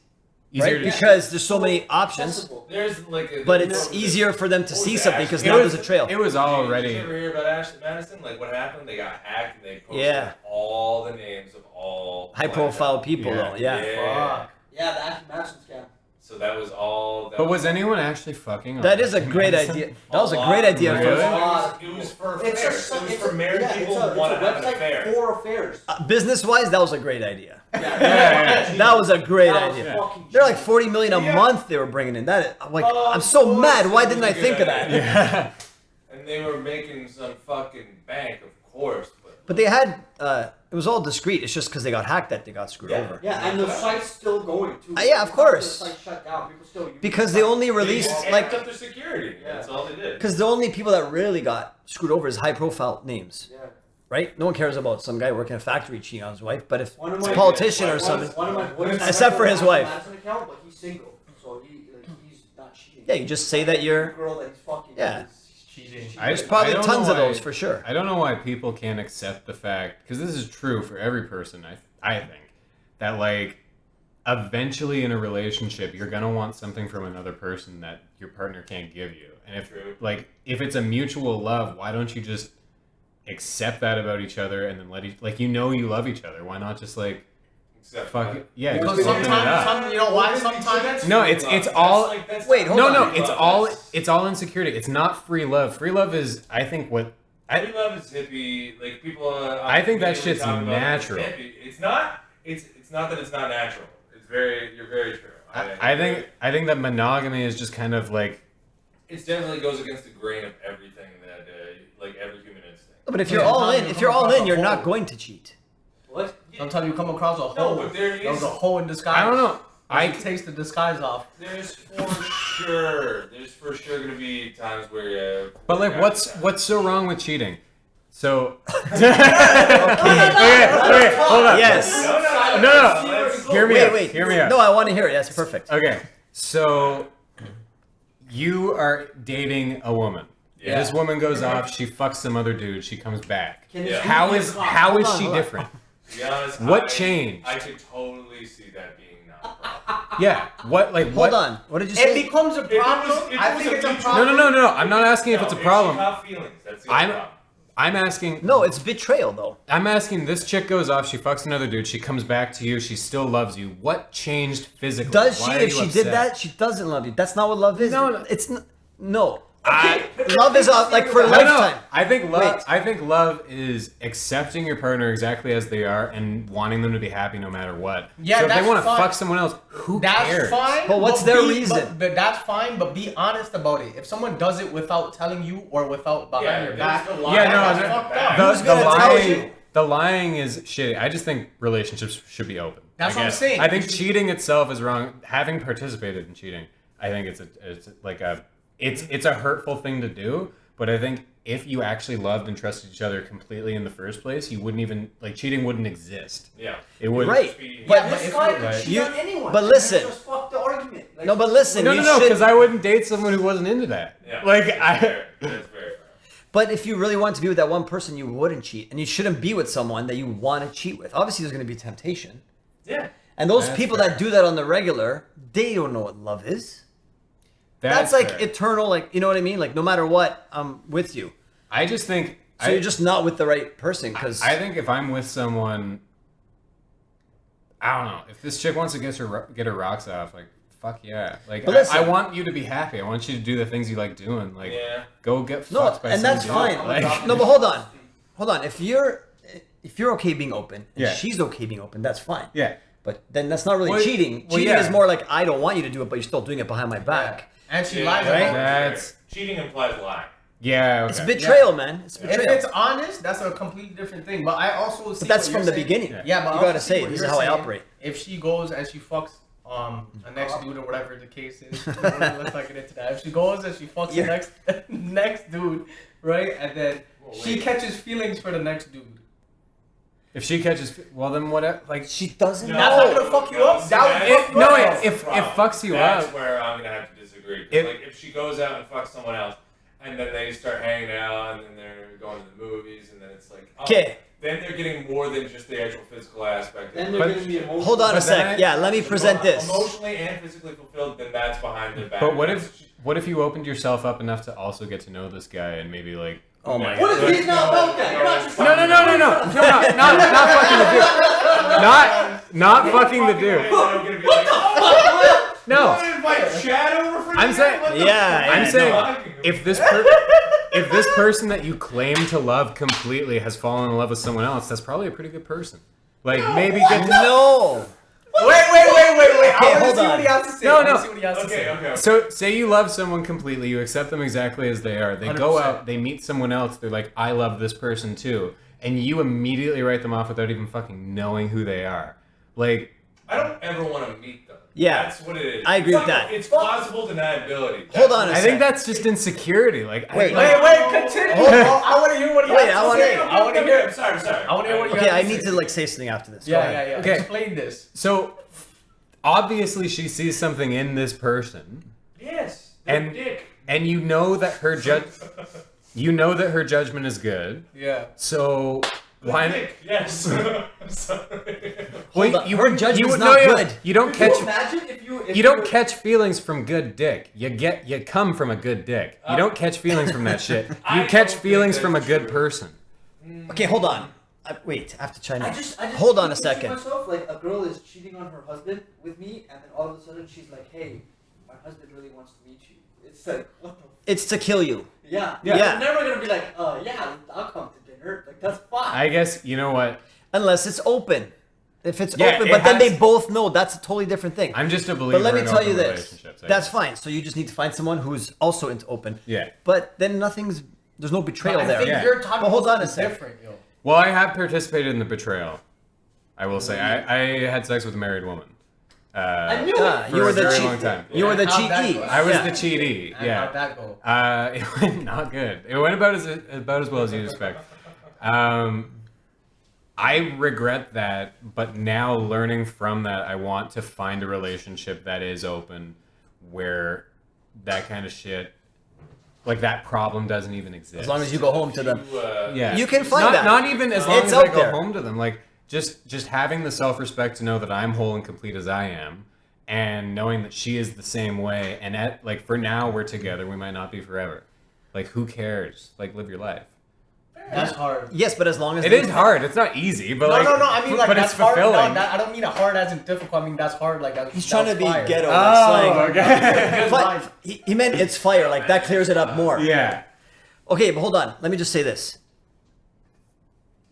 Easier right? to Because there's so many options. Accessible. There's like. But it's easier for them to What see was something that? because It now was- there's a trail. It was Did already. you ever hear about Ashley Madison? Like what happened? They got hacked and they posted Yeah. all the names of all High-profile people, Yeah. though. Yeah. Fuck. Yeah, the Ashley Madison scam. So that was all. But was anyone actually fucking? on That is a Ashley great Madison? idea. That was a great idea. Really? For It was for It's affairs. a, It was it's for a, married yeah, people it's a, who want to it's a have an website affair. for affairs. business-wise, that was a great idea. Yeah. That was a great That was idea. fucking They're like genius. 40 million a Yeah. month they were bringing in. That I'm like, Of I'm so course mad. Why it was didn't a I good think of idea. that? Yeah. And they were making some fucking bank, of course. But they had it was all discreet. It's just because they got hacked that they got screwed Yeah. over. Yeah, and the site's still going too. Yeah, of course. The site shut down. People still use Because the they site. only released They like amped up their security. That's all they did. because the only people that really got screwed over is high-profile names, Yeah. right? No one cares about some guy working in a factory cheating on his wife. But if One of it's a my- politician or one- something, One of my boys. Except for his wife. Madison account, but he's single, so he's not cheating. yeah, you just say that The you're. girl that he's fucking. Yeah. is Cheating. There's probably I don't tons know of those why- for sure. I don't know why people can't accept the fact, because this is true for every person. I think that like eventually in a relationship you're gonna want something from another person that your partner can't give you, and if True. like if it's a mutual love, why don't you just accept that about each other and then like you love each other? Why not just like Except fuck it? Yeah, Because just open it up. sometimes, you know why sometimes? No, it's all- Wait, hold No, on. no, Free it's all insecurity. It's not free love. Free love is, I think, what Free love is hippie. Like people. I think that they shit's talk about it as natural. hippie. It's not. It's not that it's not natural. It's very. You're very true. I think that monogamy is just kind of like it definitely goes against the grain of everything that like every human instinct. But if you're Yeah, all in, sometimes if you you're come all across in, a you're hole. not going to cheat. What? Sometimes you come across a No, hole. but there That was is. a hole in disguise. I don't know. I takes the disguise off. There's for sure gonna be times where. But like, what's so wrong with cheating? So okay, hold on. Yes. No. Hear me Wait, out. wait. Hear me out. No, I want to hear it. That's perfect. Okay, so you are dating a woman. Yeah. This woman goes off. She fucks some other dude. She comes back. Can Yeah. this How be a is cop? how is Hold on, she hold on. different? To be honest, What changed? I could totally see that being not a problem. Yeah. What like Hold what? on. What did you It say? becomes a If it problem. was- if I it was think a it's a mutual- problem. No. I'm not asking if it's a No, problem. She caught feelings. That's the only problem. I'm asking. No, it's betrayal though. I'm asking. This chick goes off. She fucks another dude. She comes back to you. She still loves you. What changed physically? Does she? Why are If you she upset? did that, she doesn't love you. That's not what love is. No, no. It's not. No. Love is like for No, lifetime. no. I think love. Wait. I think love is accepting your partner exactly as they are and wanting them to be happy no matter what. Yeah, so if they that's want to fine. fuck someone else, who That's cares? fine. But what's their reason? But that's fine, but be honest about it. If someone does it without telling you or without behind your back, there's the line. Yeah, no, that's the- fucked up. Who's gonna tell lying. you? The lying is shitty. I just think relationships should be open. That's I what I'm guess. saying. I think cheating itself is wrong. Having participated in cheating, I think it's a hurtful thing to do. But I think if you actually loved and trusted each other completely in the first place, you wouldn't even cheating wouldn't exist. Yeah. It would. Right. But but this if guy you- could right. cheat on anyone. but and listen. just fuck the argument. Like, No, but listen. No, you no, no, should- because I wouldn't date someone who wasn't into that. Yeah. Like That's I. fair. That's very fair. But if you really want to be with that one person, you wouldn't cheat, and you shouldn't be with someone that you want to cheat with. Obviously, there's going to be temptation, Yeah. and those That's people fair. that do that on the regular, they don't know what love is. That's like fair. eternal, like you know what I mean. Like no matter what, I'm with you. I just think. So you're just not with the right person because I think if I'm with someone, I don't know. If this chick wants to get her rocks off, like fuck yeah. Like But listen- I want you to be happy. I want you to do the things you like doing. Like Yeah. go get no, fucked by and that's some dude. fine. Like, No, but hold on. If you're okay being open and Yeah. she's okay being open, that's fine. yeah. But then that's not really Well, cheating. well, Cheating yeah. is more like I don't want you to do it, but you're still doing it behind my back. and she Yeah, lies right? about it. That's- cheating implies lying. Yeah. Okay. It's betrayal, man. It's If betrayal. it's honest, that's a completely different thing. But I also see But that's what from you're the saying. beginning. Yeah. Yeah, but I You also gotta see say, what this you're is how I saying. operate. If she goes and she fucks a next dude or whatever the case is, let's not get into that. If she goes and she fucks the next next dude, right, and then she catches feelings for the next dude. If she catches, well then what? Like She doesn't That's know. not gonna fuck you up. see, That would that's- fuck you no, up. if fucks you That's up. where I'm gonna have to disagree. 'Cause, It- like if she goes out and fucks someone else, and then they start hanging out, and then they're going to the movies, and then it's like, oh, 'Kay. then they're getting more than just the actual physical aspect. Then of they're the gonna be relationship. emotional. Hold on a But then sec. I- Yeah, let me present this. Emotionally and physically fulfilled, then that's behind their back. But what if you opened yourself up enough to also get to know this guy and maybe like. Oh my What god. if he's not about that? You're not just No, not fucking the dude. Not fucking the dude. No. Invite Chad over for I'm dinner? saying- What the Yeah, fuck? I'm yeah, saying no. if this person that you claim to love completely has fallen in love with someone else, that's probably a pretty good person. Like maybe get to No. Wait. Okay, I want hold to see on. what he has to say. No, I wanna no. see what he has to Okay, say. okay. So say you love someone completely, you accept them exactly as they are. They go 100%. out, they meet someone else, they're like, I love this person too. And you immediately write them off without even fucking knowing who they are. Like, I don't ever want to meet them. Yeah. That's what it is. I agree It's with not- that. It's plausible deniability. Hold on a I sec. think that's just insecurity. Like, Wait, Continue. I want to hear what he Wait, has I to wanna- say. I want to hear. I'm sorry. I want to hear what you Okay, have I to need say. to like say something after this. Go Yeah. ahead. Okay. Explain this. So obviously she sees something in this person, Yes. And- dick. and you know that her judgment is good. Yeah. So why? Dick. Yes. Sorry. Wait, on, you her wouldn't- judgment's you would- not no, good. You don't Could you catch. imagine if You don't catch feelings from good dick. You come from a good dick. You don't catch feelings from that shit. I You catch don't feelings think from a that's good true. person. Okay, hold on. Wait, I have to chime in. I just Hold on a picture second. myself like a girl is cheating on her husband with me, and then all of a sudden she's like, "Hey, my husband really wants to meet you." It's like, what the? It's to kill you. Yeah. Yeah. You're never gonna be like, yeah, I'll come to dinner. Like that's fine. I guess you know what. Unless it's open. If it's Yeah, open, it but then has- they both know, that's a totally different thing. I'm just a believer. But let me in tell you open this. relationships, I That's guess. fine. So you just need to find someone who's also into open. Yeah. But then there's no betrayal I there. think Yeah. you're talking But hold about on a something sec. different, yo. Well, I have participated in the betrayal. I will say I had sex with a married woman. I knew Ah, it. you For were a the very cheat. long time. You were the How'd that cheatee. go? I was Yeah. the cheatee. And Yeah. how'd that go? It went not good. It went about as well as you'd expect. I regret that, but now learning from that, I want to find a relationship that is open, where that kind of shit, like that problem, doesn't even exist. As long as you go home to them. yeah, You can find not, that. Not even as long It's as I out go there. home to them. Like just having the self-respect to know that I'm whole and complete as I am, and knowing that she is the same way. And like for now, we're together. We might not be forever. Like who cares? Like live your life. That's hard. Yes, but as long as It is hard. It's not easy, but No, I mean, like, but that's it's fulfilling. hard. No, I don't mean hard as in difficult. I mean, that's hard. Like, He's trying to be fire. ghetto. Oh, like okay. slang. He meant it's fire. Like that clears it up more. Yeah. Okay, but hold on. Let me just say this.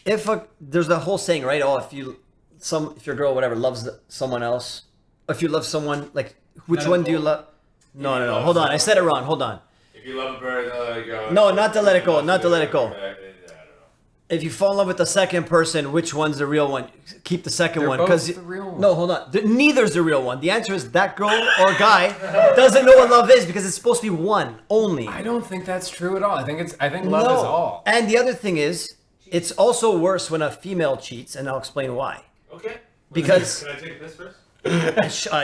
There's the whole saying, right? Oh, if your girl, whatever, loves someone else, if you love someone, like, which Let it one do you go. love? No. Hold on. I said it wrong. Hold on. If you love a bird, let it go. No, not to let it go. Not to let it go. I don't know. If you fall in love with the second person, which one's the real one? Keep the second They're one. both 'Cause the real one. No, hold on. Neither's the real one. The answer is that girl or guy doesn't know what love is because it's supposed to be one only. I don't think that's true at all. I think love is all. And the other thing is, it's also worse when a female cheats, and I'll explain why. Okay. Because Can I take this first?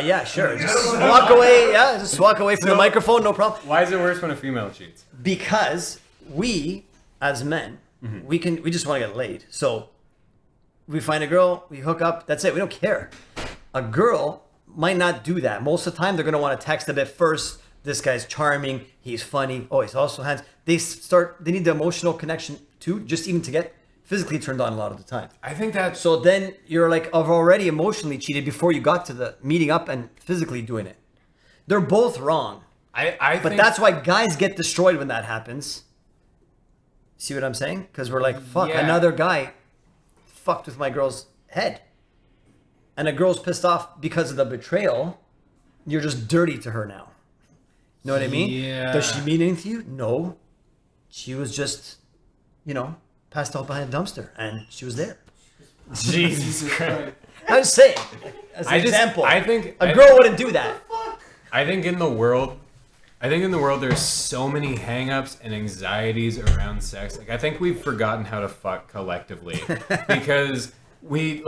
yeah, sure. Just walk away. Yeah, just walk away from the microphone. No problem. Why is it worse when a female cheats? Because we, as men, we just want to get laid. So we find a girl, we hook up. That's it. We don't care. A girl might not do that. Most of the time, they're gonna want to text a bit first. This guy's charming. He's funny. Oh, he's also handsome. They need the emotional connection too, just even to get physically turned on a lot of the time. I think that's So then you're like, I've already emotionally cheated before you got to the meeting up and physically doing it. They're both wrong. I But think that's why guys get destroyed when that happens. See what I'm saying? Because we're like, fuck, Yeah. another guy fucked with my girl's head. And a girl's pissed off because of the betrayal. You're just dirty to her now. Know what I mean? Yeah. Does she mean anything to you? No. She was just, passed out behind a dumpster. And she was there. Jesus Christ. I'm just saying. As an example. I think a girl wouldn't do that. I think in the world there's so many hang-ups and anxieties around sex. Like I think we've forgotten how to fuck collectively because we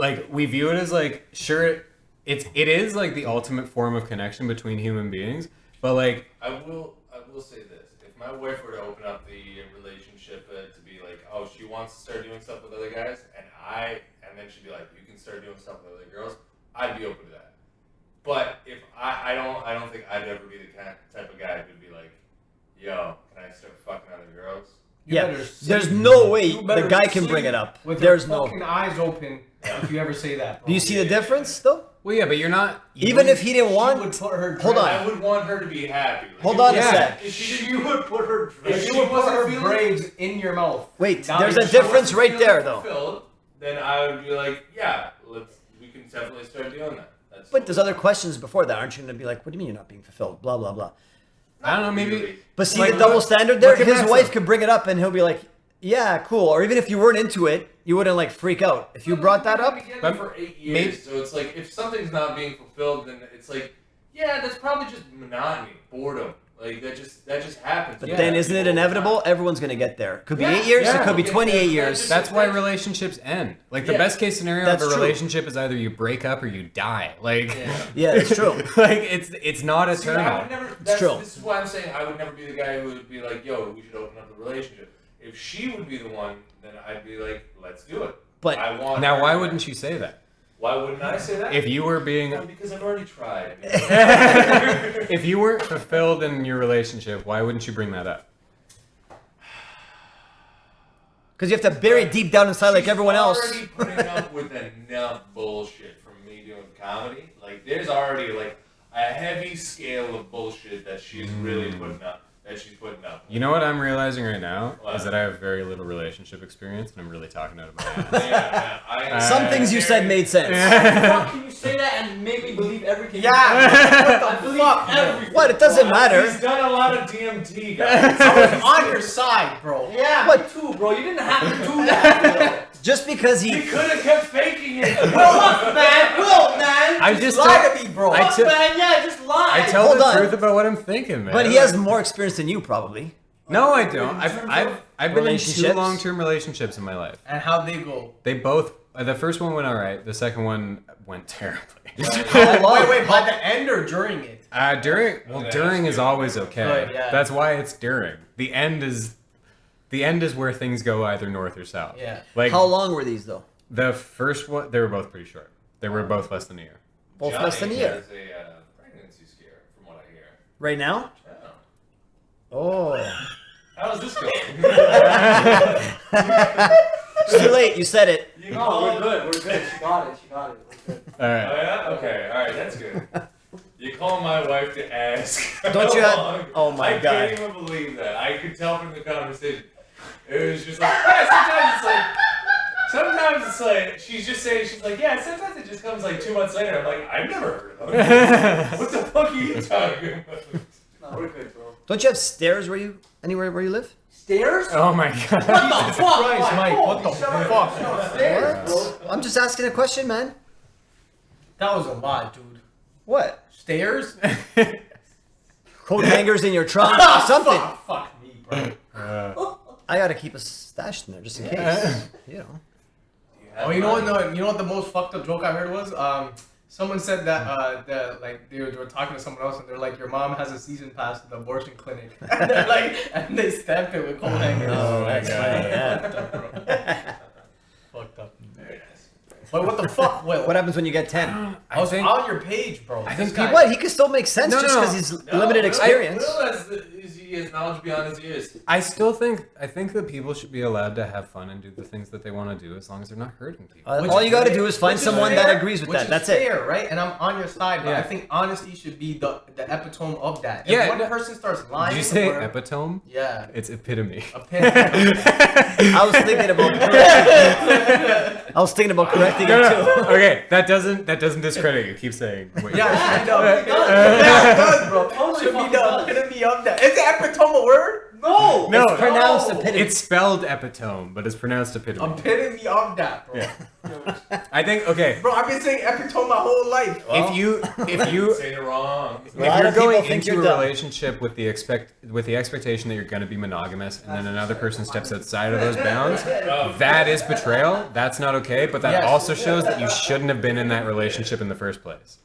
view it as like sure it is like the ultimate form of connection between human beings, but like I will say this: if my wife were to open up the relationship to be like, oh, she wants to start doing stuff with other guys, and then she'd be like, you can start doing stuff with other girls, I'd be open to that. But if I don't think I'd ever be the type of guy who'd be like, yo, can I start fucking other girls? There's no way You better the guy can sleep bring it up. with There's your no. fucking eyes open if you ever say that. Bro. Do you see the difference though? well yeah, but you're not Even if he didn't She want. would put her Hold dress- on. I would want her to be happy. Like, Hold if- on a Yeah. sec. If She would put her If dress. she She would put wasn't her feeling- braids in your mouth. Wait, Now there's you a show difference wasn't right feeling there though. fulfilled, then I would be like, yeah, we can definitely start doing that. That's But there's other questions before that. Aren't you going to be like, what do you mean you're not being fulfilled? Blah, blah, blah. I don't know, maybe really. But see Like, the double look- standard there? look at His Max, wife like- could bring it up and he'll be like, yeah, cool. Or even if you weren't into it, you wouldn't like freak out. If you brought that up, We've been But together for 8 years, maybe- so it's like if something's not being fulfilled, then it's like, yeah, that's probably just monotony, boredom. Like that just happens. but Yeah, then isn't it people all the inevitable? time. Everyone's going to get there. Could be Yeah, 8 years, yeah. it could be Okay, 28 that- years. that's why relationships end. Like the Yeah. best case scenario That's of a true. relationship is either you break up or you die. Like Yeah. Yeah, it's true. like it's not See, I eternal. would never. It's That's, true. This is why I'm saying I would never be the guy who would be like, "Yo, we should open up the relationship." If she would be the one, then I'd be like, "Let's do it." But I want. Now her why to- wouldn't you say that? Why wouldn't I say that? If you were being Well, because I've already tried. if you weren't fulfilled in your relationship, why wouldn't you bring that up? because you have to bury it deep down inside like She's everyone else. already putting up with enough bullshit from me doing comedy. Like, there's already like a heavy scale of bullshit that she's really putting up. That she's putting up. You know what I'm realizing right now What? is that I have very little relationship experience, and I'm really talking out of my ass. Yeah, I, Some things you said made sense. How can you say that and make me believe everything? Yeah. I believe everything. What? It doesn't He's matter. done a lot of DMT, guys. I was on your side, bro. Yeah, What? me too, bro. You didn't have to do that. Just because He he. could have kept faking it. Will, man. I Just just lie tell- to me, bro. I Fuck, tell- man. Yeah, just lie. I tell Hold the on. truth about what I'm thinking, man. But he has more experience than you, probably. No, I don't. I've been in 2 Relationships? long-term relationships in my life. And how'd they go? They both. The first one went all right. The second one went terribly. How long? Wait, by the end or during it? During is always okay. Good, yeah. That's why it's during. The end is where things go either north or south. Yeah. Like How long were these though? the first one, they were both pretty short. They were both less than a year. Both Johnny less than a year. has a pregnancy scare, from what I hear. Right now? Yeah. Oh. How's this going? It's too late. You said it. You No, call we're good. We're good. She got it. We're good. All Oh right. yeah. Okay. All right. That's good. You call my wife to ask. Don't you have- how long. oh my I God. can't even believe that. I could tell from the conversation. It was just like, yeah, sometimes it's like, she's just saying, she's like, yeah, sometimes it just comes like 2 months later. I'm like, I've never heard of it. What the fuck are you talking about? No, we're good, bro. Don't you have stairs anywhere where you live? Stairs? Oh my god. What the fuck? Christ, Mike, what the Shut fuck? up. No, stairs, bro. I'm just asking a question, man. That was a lot, dude. What? Stairs? Coat hangers in your trunk? Something. Fuck me, bro. I gotta keep a stash in there just in case. You know. Oh, you know what? No, you know what the most fucked up joke I heard was? Someone said that like they were talking to someone else and they're like, your mom has a season pass to the abortion clinic. And they're like, and they stamped it with coat hangers. Oh, that's God. funny. Yeah. Fucked up, bro. Fucked up. But what the fuck, Will? What happens when you get 10? I was on your page, bro. I This think guy- What? He can still make sense No, just no, because no. he's limited experience. He has knowledge beyond his ears. I think that people should be allowed to have fun and do the things that they want to do as long as they're not hurting people. Which All is you gotta fair- do is find which is someone fair, that agrees with which that. is That's it. fair, right? And I'm on your side, but Yeah. I think honesty should be the epitome of that. If Yeah, one no- person starts lying, Did you say or- epitome? Yeah. It's epitome. I was thinking about correcting. I was thinking about correcting No, it no. too. Okay, that doesn't discredit you. Keep saying. Wait. Yeah, it should be the yeah, it does, bro. Totally Should be fucking the does. epitome of that. Is the epitome a word? No! No, It's pronounced no. epitome. It's spelled epitome, but it's pronounced epitome. Epitome of that, bro. Yeah. I think okay. Bro, I've been saying epitome my whole life. If you Saying it wrong. if lot you're of people going think into you're a dumb. relationship with the expectation that you're going to be monogamous, and then another person steps outside of those bounds, that is betrayal. That's not okay. But that Yes. also shows that you shouldn't have been in that relationship in the first place.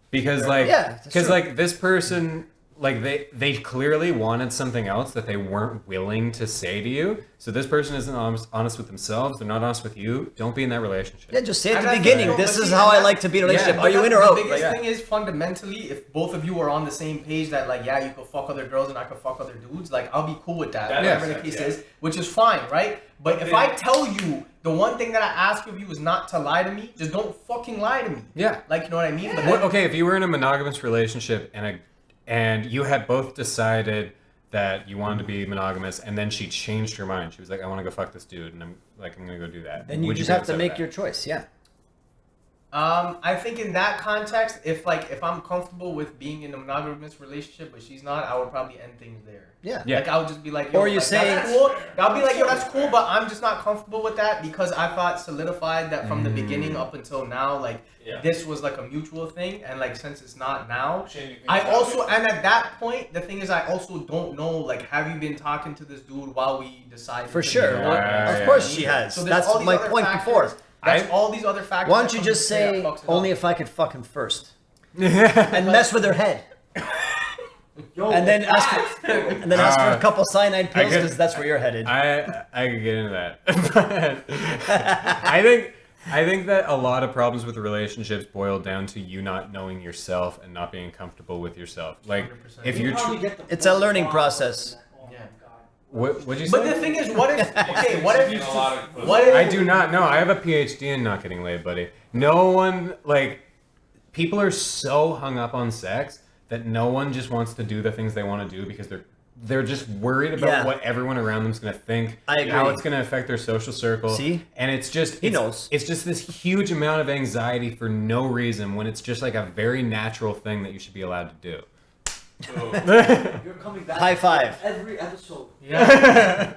Because Yeah, that's true. like this person, like they clearly wanted something else that they weren't willing to say to you. So this person isn't honest with themselves. They're not honest with you. Don't be in that relationship. Yeah, just say at And the I beginning, think- this but is see, how I that's- like to be in a relationship. but Are you the- in or out? The biggest Like, thing is fundamentally, if both of you are on the same page that like, yeah, you could fuck other girls and I could fuck other dudes, like I'll be cool with that, That whatever makes the case sense, is, which is fine, right? But if then- I tell you the one thing that I ask of you is not to lie to me, just don't fucking lie to me. Yeah. Like, you know what I mean? But What, then, okay, if you were in a monogamous relationship and you had both decided that you wanted to be monogamous, and then she changed her mind. She was like, "I want to go fuck this dude," and I'm gonna go do that. then you Would just be have to upset make with your choice. Yeah. I think in that context, if I'm comfortable with being in a monogamous relationship, but she's not, I would probably end things there. Yeah. Yeah. Like I would just be like, Or yo, you like, say- that's cool. I'll be like, yo, that's cool, but I'm just not comfortable with that because I thought solidified that from the beginning up until now, like Yeah. this was like a mutual thing, and like since it's not now, Changing things I up. also and at that point, the thing is, I also don't know, like, have you been talking to this dude while we decided? For to sure. be Yeah, together? Of course yeah. she has. So there's all That's these my other point factors. before. That's all these other factors. Why don't that you come just into play say that fucks it only up. if I could fuck him first that. and mess with her head, Yo, and then ask for a couple cyanide pills could- because that's where you're headed. I could get into that. But I think that a lot of problems with relationships boil down to you not knowing yourself and not being comfortable with yourself. Like 100%. if You you're probably get the It's a full learning bomb process. from that. Oh my Yeah. God. what'd you say? But the thing is, what if? Okay, what He's if? a lot of- What if? I do not know. I have a PhD in not getting laid, buddy. No one, like, people are so hung up on sex that no one just wants to do the things they want to do because they're just worried about Yeah. what everyone around them's gonna think, I how agree. it's gonna affect their social circle. See? And it's just He it's, knows. It's just this huge amount of anxiety for no reason when it's just like a very natural thing that you should be allowed to do. You're coming back. High five. Every episode. Yeah.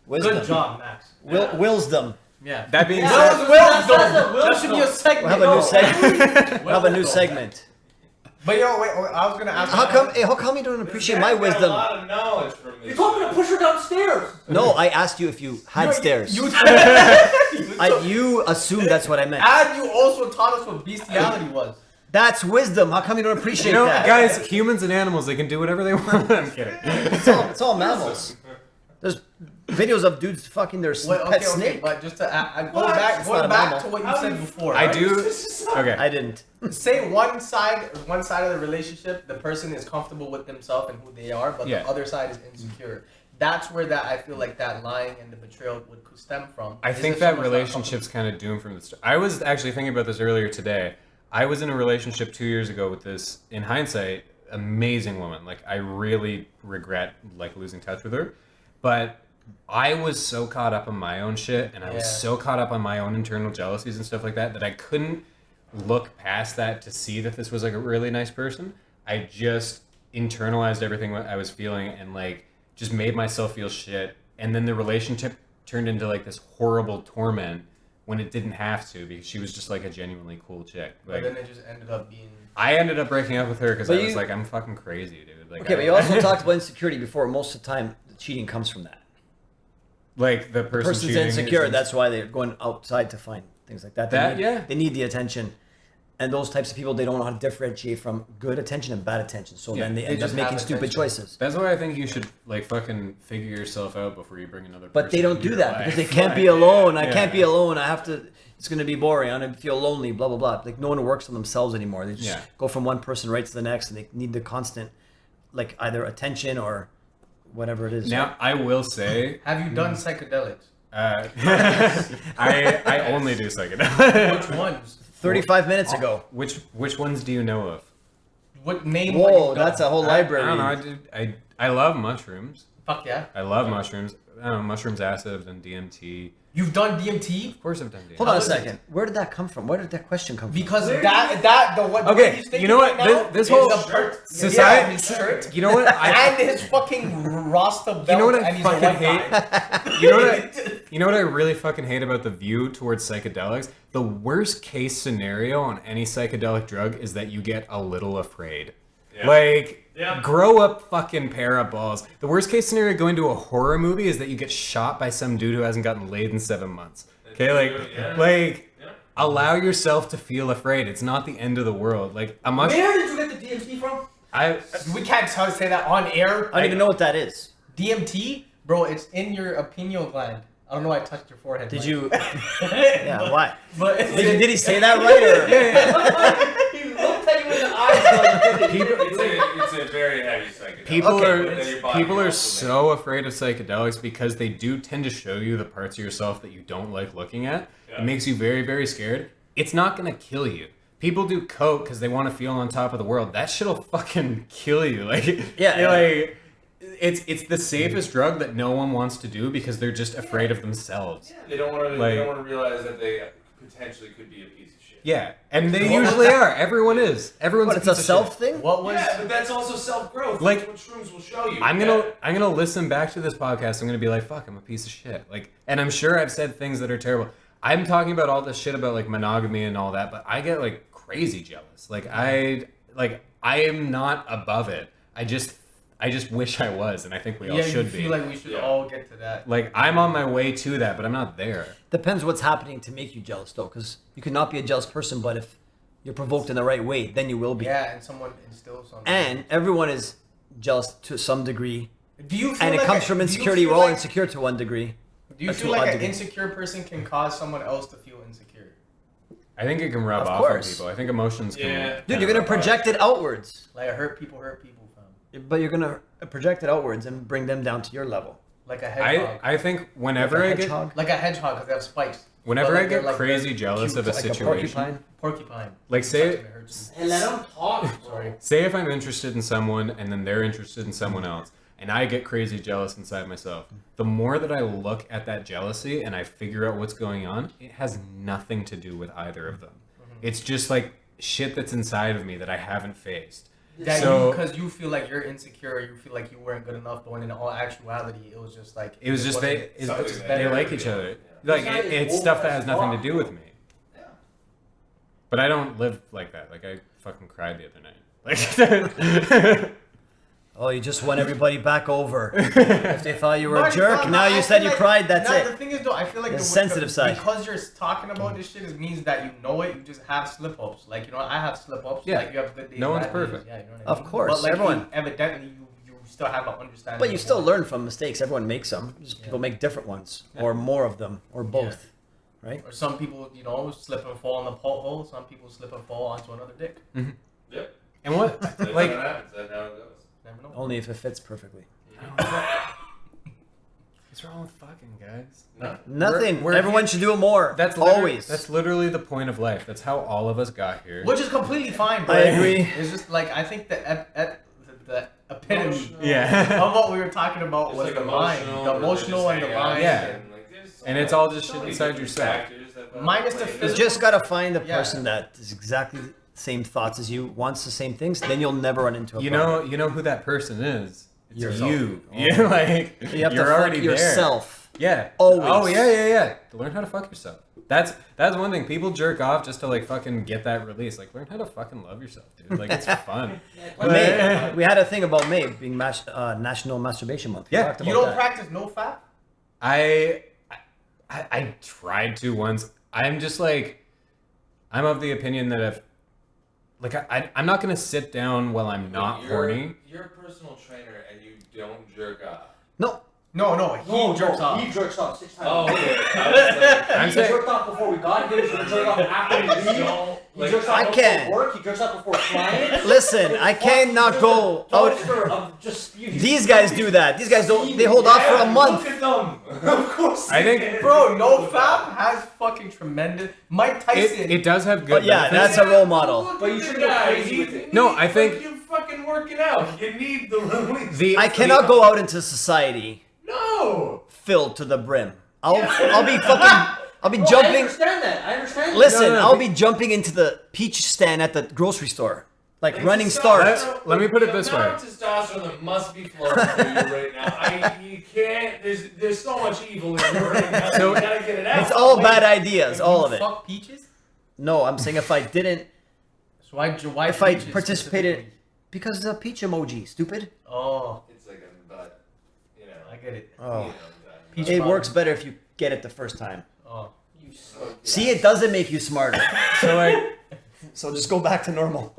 Wisdom. Good job, Max. Wisdom. Yeah. That being Yeah. said, That should be a segment. We'll have a new No. segment. We'll have a new segment. But yo, wait, I was gonna ask. How come you don't appreciate my This guy's got wisdom? A lot of knowledge from this. You told me to push her downstairs. No, I asked you if you had stairs. You, You assumed that's what I meant. and you also taught us what bestiality was. That's wisdom. How come you don't appreciate you know, that? guys, humans and animals, they can do whatever they want. I'm kidding. It's all mammals. There's videos of dudes fucking their Wait, pet okay, snake. but just to go What? back, It's not a mammal. to what you said before. I right? do. Okay. I didn't. Say one side of the relationship, the person is comfortable with themselves and who they are, but Yeah. the other side is insecure. that's where that I feel like that lying and the betrayal would stem from. I Is think if that someone's not relationship's kind of doomed from the start. I was actually thinking about this earlier today. I was in a relationship 2 years ago with this, in hindsight, amazing woman. Like, I really regret like losing touch with her, but I was so caught up on my own shit, and I was so caught up on my own internal jealousies and stuff like that I couldn't look past that to see that this was like a really nice person. I just internalized everything I was feeling and like just made myself feel shit, and then the relationship turned into like this horrible torment when it didn't have to, because she was just like a genuinely cool chick. Like, But then it just ended up being. I ended up breaking up with her because But I was you- like, I'm fucking crazy, dude. Like, Okay, but you also talked about insecurity before. Most of the time, the cheating comes from that. like the person Person's cheating insecure. is- That's why they're going outside to find things like that. They need the attention. And those types of people, they don't know how to differentiate from good attention and bad attention. So Yeah, then they they end up just making have stupid attention. choices. That's why I think you should like fucking figure yourself out before you bring another. But person they don't into do your that life. because they can't be Right, alone. yeah, I yeah. can't be alone. I have to. It's going to be boring. I'm going to feel lonely. Blah blah blah. Like no one works on themselves anymore. They just Yeah. go from one person right to the next, and they need the constant, like either attention or whatever it is. Now I will say, Have you done psychedelics? I only do psychedelics. Which ones? 35 minutes ago. Which ones do you know of? What name? what Whoa, you've done? that's a whole library. I don't know. I love mushrooms. Fuck yeah. I love mushrooms. I don't know, mushrooms, acid, and DMT. You've done DMT? Of course, I've done DMT. Hold on a How is it? second. Where did that come from? Where did that question come from? Because that the what Okay, he's thinking you know what? right now This is whole the part- society- yeah, his shirt You know what? and his fucking Rasta belt. You know what I and he's a fucking white hate? guy. You know what I really fucking hate about the view towards psychedelics? The worst case scenario on any psychedelic drug is that you get a little afraid. Yeah. Like, Yeah. grow up fucking pair of balls. The worst case scenario going to a horror movie is that you get shot by some dude who hasn't gotten laid in 7 months. Okay, Yeah. like, allow yourself to feel afraid. It's not the end of the world. Like, a mushroom. Where did you get the DMT from? We can't say that on air. I don't even know what that is. DMT, bro. It's in your pineal gland. I don't know. I touched your forehead. Did Mike. you? Yeah, why? But Did he say that right? Or? He looked at you in the eyes like, It's a very heavy psychedelic. People Okay. But then your are body people are also so afraid of psychedelics because they do tend to show you the parts of yourself that you don't like looking at. Yeah. It makes you very, very scared. It's not gonna kill you. People do coke because they want to feel on top of the world. That shit'll fucking kill you. Like, Yeah. you're like, it's the safest drug that no one wants to do because they're just afraid of themselves. Yeah, they don't want to. Like- they don't want to realize that they potentially could be a piece of shit. Yeah, and they usually are. Everyone is. Everyone's What? It's a piece of self shit. thing. what was? Yeah, but that's also self-growth. Like- That's what shrooms will show you. I'm Yeah. gonna listen back to this podcast. I'm gonna be like, fuck, I'm a piece of shit. Like, and I'm sure I've said things that are terrible. I'm talking about all this shit about like monogamy and all that, but I get like crazy jealous. Like I am not above it. I just wish I was, and I think we all Yeah, should you be. feel like we should Yeah. all get to that. Like I'm on my way to that, but I'm not there. Depends what's happening to make you jealous, though, because you could not be a jealous person, but if you're provoked in the right way, then you will be. Yeah, and someone instills something. And everyone is jealous to some degree, do you feel and it like comes a- from do you insecurity. feel We're all like- insecure to one degree. Do you to feel a like an degree. insecure person can cause someone else to feel insecure? I think it can rub Of off course. on people. I think emotions can. Yeah. Dude, kinda you're gonna rub off. project it outwards, Like hurt people, fam. but you're gonna project it outwards and bring them down to your level. Like a hedgehog. I think whenever Like a I get hedgehog? Like a hedgehog, because they have spikes. whenever But, I like, they're, get like, crazy very jealous cute, of a Like a situation, porcupine. Porcupine. like say It hurts. and let him talk. Sorry. say if I'm interested in someone and then they're interested in someone else and I get crazy jealous inside myself, the more that I look at that jealousy and I figure out what's going on, it has nothing to do with either of them. It's just like shit that's inside of me that I haven't faced. That So- because you feel like you're insecure, you feel like you weren't good enough, but when in all actuality, it was just like It was just wasn't- something just that- they better. like each other. Yeah. Like It's not it's as stuff old that as has nothing to fuck. do with me. Yeah. But I don't live like that. Like I fucking cried the other night. Like Oh, you just won everybody back over. If they thought you were a But- jerk, but now I you feel said you like- cried, that's no, it. The thing is, though, I feel like The the sensitive side. because you're talking about this shit, it means that you know it. You just have slip ups. Like I have slip ups. Yeah. Like you have good days. No one's bad days. perfect. Yeah, you know what I Of mean? course, But like everyone- evidently, you still have an understanding. But you of still what- learn from mistakes. Everyone makes them. Just people make different ones, or more of them, or both. Right? Or some people, slip and fall in the pothole. Some people slip and fall onto another dick. Yep. and what That's like how it happens. That's how it goes. Never know. Only if it fits perfectly. What's wrong with fucking, guys? Nothing. We're Everyone here- should do it more. That's always. That's literally the point of life. That's how all of us got here. Which is completely fine, bro. I agree. It's just like I think the epitome Yeah. of what we were talking about It's was like the mind, the emotional and the mind. Yeah. And it's all just so shit many inside different yourself. factors that Minus the play into You it. physical- just gotta find the Yeah. person that is exactly the same thoughts as you, wants the same things. Then you'll never run into a You problem. know who that person is. It's Yourself. you. Oh. You're like You have you're to fuck already there. yourself. Yeah. Always. Oh yeah. To learn how to fuck yourself. That's one thing. People jerk off just to like fucking get that release. Like learn how to fucking love yourself, dude. Like it's fun. May, we had a thing about May being National Masturbation Month. We Yeah. talked You about don't that. practice no fap? I tried to once. I'm just like, I'm of the opinion that if, like, I'm not gonna sit down while I'm not horny. You're a personal trainer and you don't jerk off. No, No, he jerks off. He jerks off 6 times. Oh, okay. I was like, I'm He saying, jerked off before we got here. He jerked off after we leave. don't, He like, jerks off I before can. work. He jerks off before clients. listen, I cannot go out. Dumpster of just spewing. These guys do that. These guys don't. They hold off for a month. Look at them. Of course. I think- they can. Bro, no fap has fucking tremendous. Mike Tyson. it does have good. But yeah, benefits. that's a role model. Look But at you the shouldn't go guy. crazy with it. No, I think- Like, you're fucking working out. You need the release. I cannot go out into society No. filled to the brim. I'll be fucking. I'll be I jumping. understand that. I understand. Listen, No, I'll be jumping into the peach stand at the grocery store, like running start. start. Let me put it this The amount way. of testosterone that must be flowing through you right now. You can't. There's so much evil in you right now. So you gotta get it out. It's all bad ideas, all of it. Fuck peaches? No, I'm saying if I didn't, So why if I peaches participated, specifically? because the peach emoji, stupid. Oh, It's like a butt. You know. I get it. Oh, You know, Peach it bottom. works better if you get it the first time. Oh. You suck. See, it doesn't make you smarter. So like, So just go back to normal.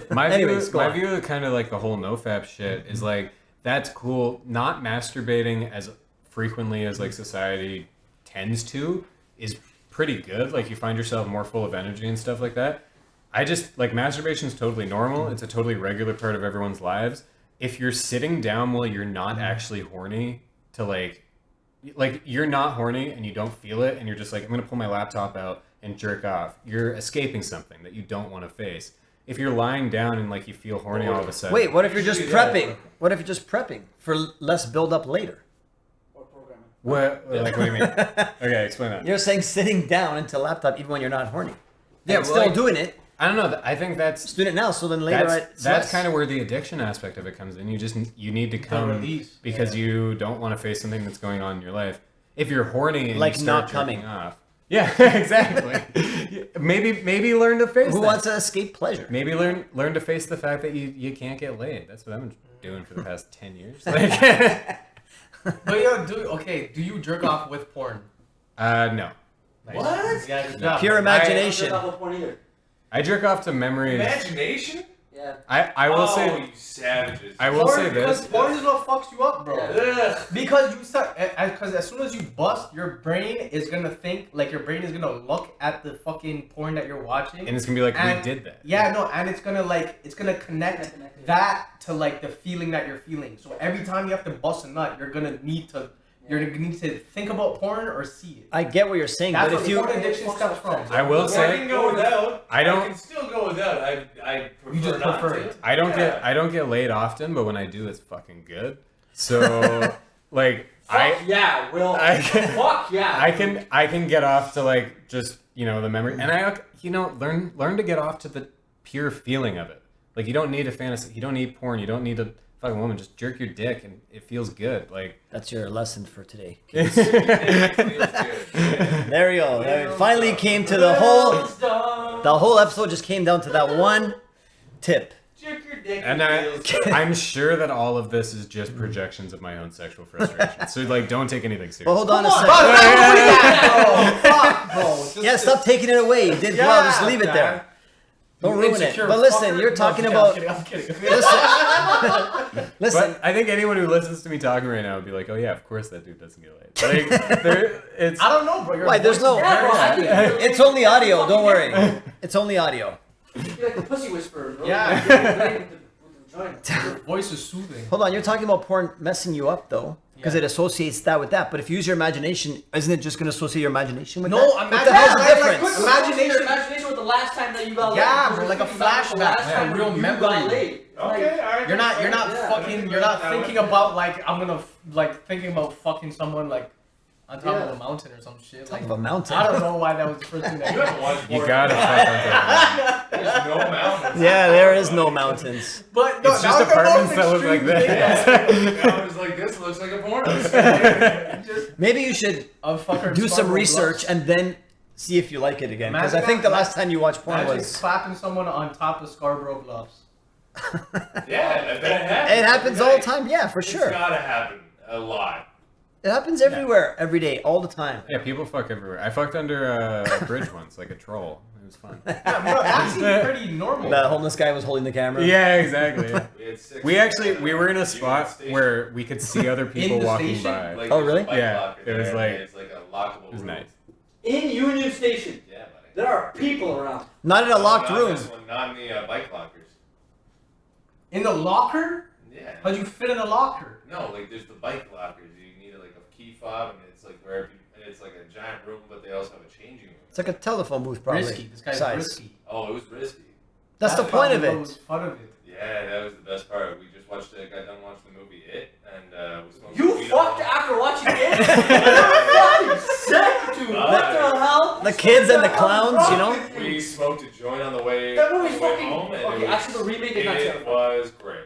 my Anyways, go my on. view of kind of like the whole nofap shit is like that's cool. Not masturbating as frequently as like society tends to is pretty good. Like you find yourself more full of energy and stuff like that. I just like masturbation is totally normal. It's a totally regular part of everyone's lives. If you're sitting down while you're not actually horny to like you're not horny and you don't feel it and you're just like I'm gonna pull my laptop out and jerk off. You're escaping something that you don't want to face. If you're lying down and like you feel horny all of a sudden. Wait, what if you're just Usually that- prepping? What if you're just prepping for less build up later? Or programming. What do you mean? Okay, explain that. You're saying sitting down into laptop even when you're not horny. Yeah, And well, still like- doing it. I don't know. I think that's Doing it now, so then later that's kind of where the addiction aspect of it comes in. You need to come release. because you don't want to face something that's going on in your life. If you're horny and Like you start not coming. jerking off, yeah, exactly. maybe learn to face Who that. wants to escape pleasure? Maybe learn to face the fact that you can't get laid. That's what I've been doing for the past 10 years. Like, But yo, do you jerk off with porn? no. Nice. What? Yeah, good job. Pure I imagination. don't have a point either. I jerk off to memories. Imagination? Yeah. I will Oh, say you savages. I will say Because this. porn is what fucks you up, bro. Yeah. Ugh. Because you start, because as soon as you bust, your brain is gonna think, like your brain is gonna look at the fucking porn that you're watching. And it's gonna be like, we And- did that. Yeah, no, and it's gonna connect that to like the feeling that you're feeling. So every time you have to bust a nut, you're gonna need to think about porn or see it. I get what you're saying, That's but what if you porn addiction stems from. I will I say can go without. I don't- I can still go without. I prefer You just not prefer to. it. I Yeah. don't get laid often, but when I do, it's fucking good. So like Fuck yeah, Will. I can- Fuck yeah. I can get off to like just the memory, and I learn to get off to the pure feeling of it. Like you don't need a fantasy, you don't need porn, you don't need a fucking woman. Just jerk your dick, and it feels good. Like that's your lesson for today. It feels good. There we go. There we finally came to the whole episode just came down to that one tip. Jerk your dick. And it feels good. I'm sure that all of this is just projections of my own sexual frustration. So like, don't take anything seriously. Well, hold on a Come on, second. bro, fuck, bro. Just- Yeah, stop taking it away. You did well. Just leave it man. there. Don't You ruin it. insecure But listen, fucker. you're No, talking I'm about. kidding, I'm kidding. Listen. But I think anyone who listens to me talking right now would be like, "Oh yeah, of course that dude doesn't get laid." Like, it's I don't know, bro. Your Why, there's voice no- is Yeah, very bro, I sweet. can- It's only audio. Don't worry. It's only audio. You're like the pussy whisperer, bro. Yeah. You're with the vagina. Your voice is soothing. Hold on. You're talking about porn messing you up, though. because it associates that with that. But if you use your imagination, isn't it just going to associate your imagination with No, that? What the imagine- hell's the like, difference? Imagination with the last time that you got laid. Yeah, You're bro, like a thinking about the last flashback, time yeah, real you memory. got laid. Okay, all right. You're not Yeah. fucking. You're not thinking about like I'm gonna like thinking about fucking someone like on top of a mountain or some shit. Like Top of a mountain. I don't know why that was the first thing You that. haven't watched You porn. gotta fuck on top. There's no mountains. Yeah, there is no mountains. But no, It's that just was the apartments most that look like extreme that. thing. I was like, this looks like a porno. Just Maybe you should a fucker do some Scarborough research Bluffs. and then see if you like it again. Because I Imagine think the that- last time you watched porn Imagine was. clapping someone on top of Scarborough Bluffs. Yeah, I bet it happens. It happens every all day. the time, yeah, for It's sure. gotta happen a lot. It happens everywhere, every day, all the time. Yeah, people fuck everywhere. I fucked under a bridge once, like a troll. It was fun. Yeah, bro, that seems pretty normal. The homeless guy was holding the camera. Yeah, exactly. Yeah. We had 6 We were in a unit spot station. where we could see other people the walking station? by. Like, Oh, there's a really? bike Yeah, locker it was there, like- and it's like a lockable It was room. nice. In Union Station, Yeah, buddy. there are people around. Not in a locked not room. This one, not in the bike lockers. In the locker? Yeah. How'd you fit in a locker? No, like there's the bike lockers. You need like a key fob, and it's like where and it's like a giant room, but they also have a changing room. It's like a telephone booth, probably. Risky. This guy's size. risky. Oh, it was risky. That's the point of probably what it. was fun of it. Yeah, that was the best part. We just watched got done watching the movie It, and we smoked You weed fucked all- after watching it? You're fucking sick, dude. What the hell? The kids and the clowns, you know? We smoked a joint on the way, That on movie's the way fucking- home, and okay, it was, actually, the remake is not it terrible. was great.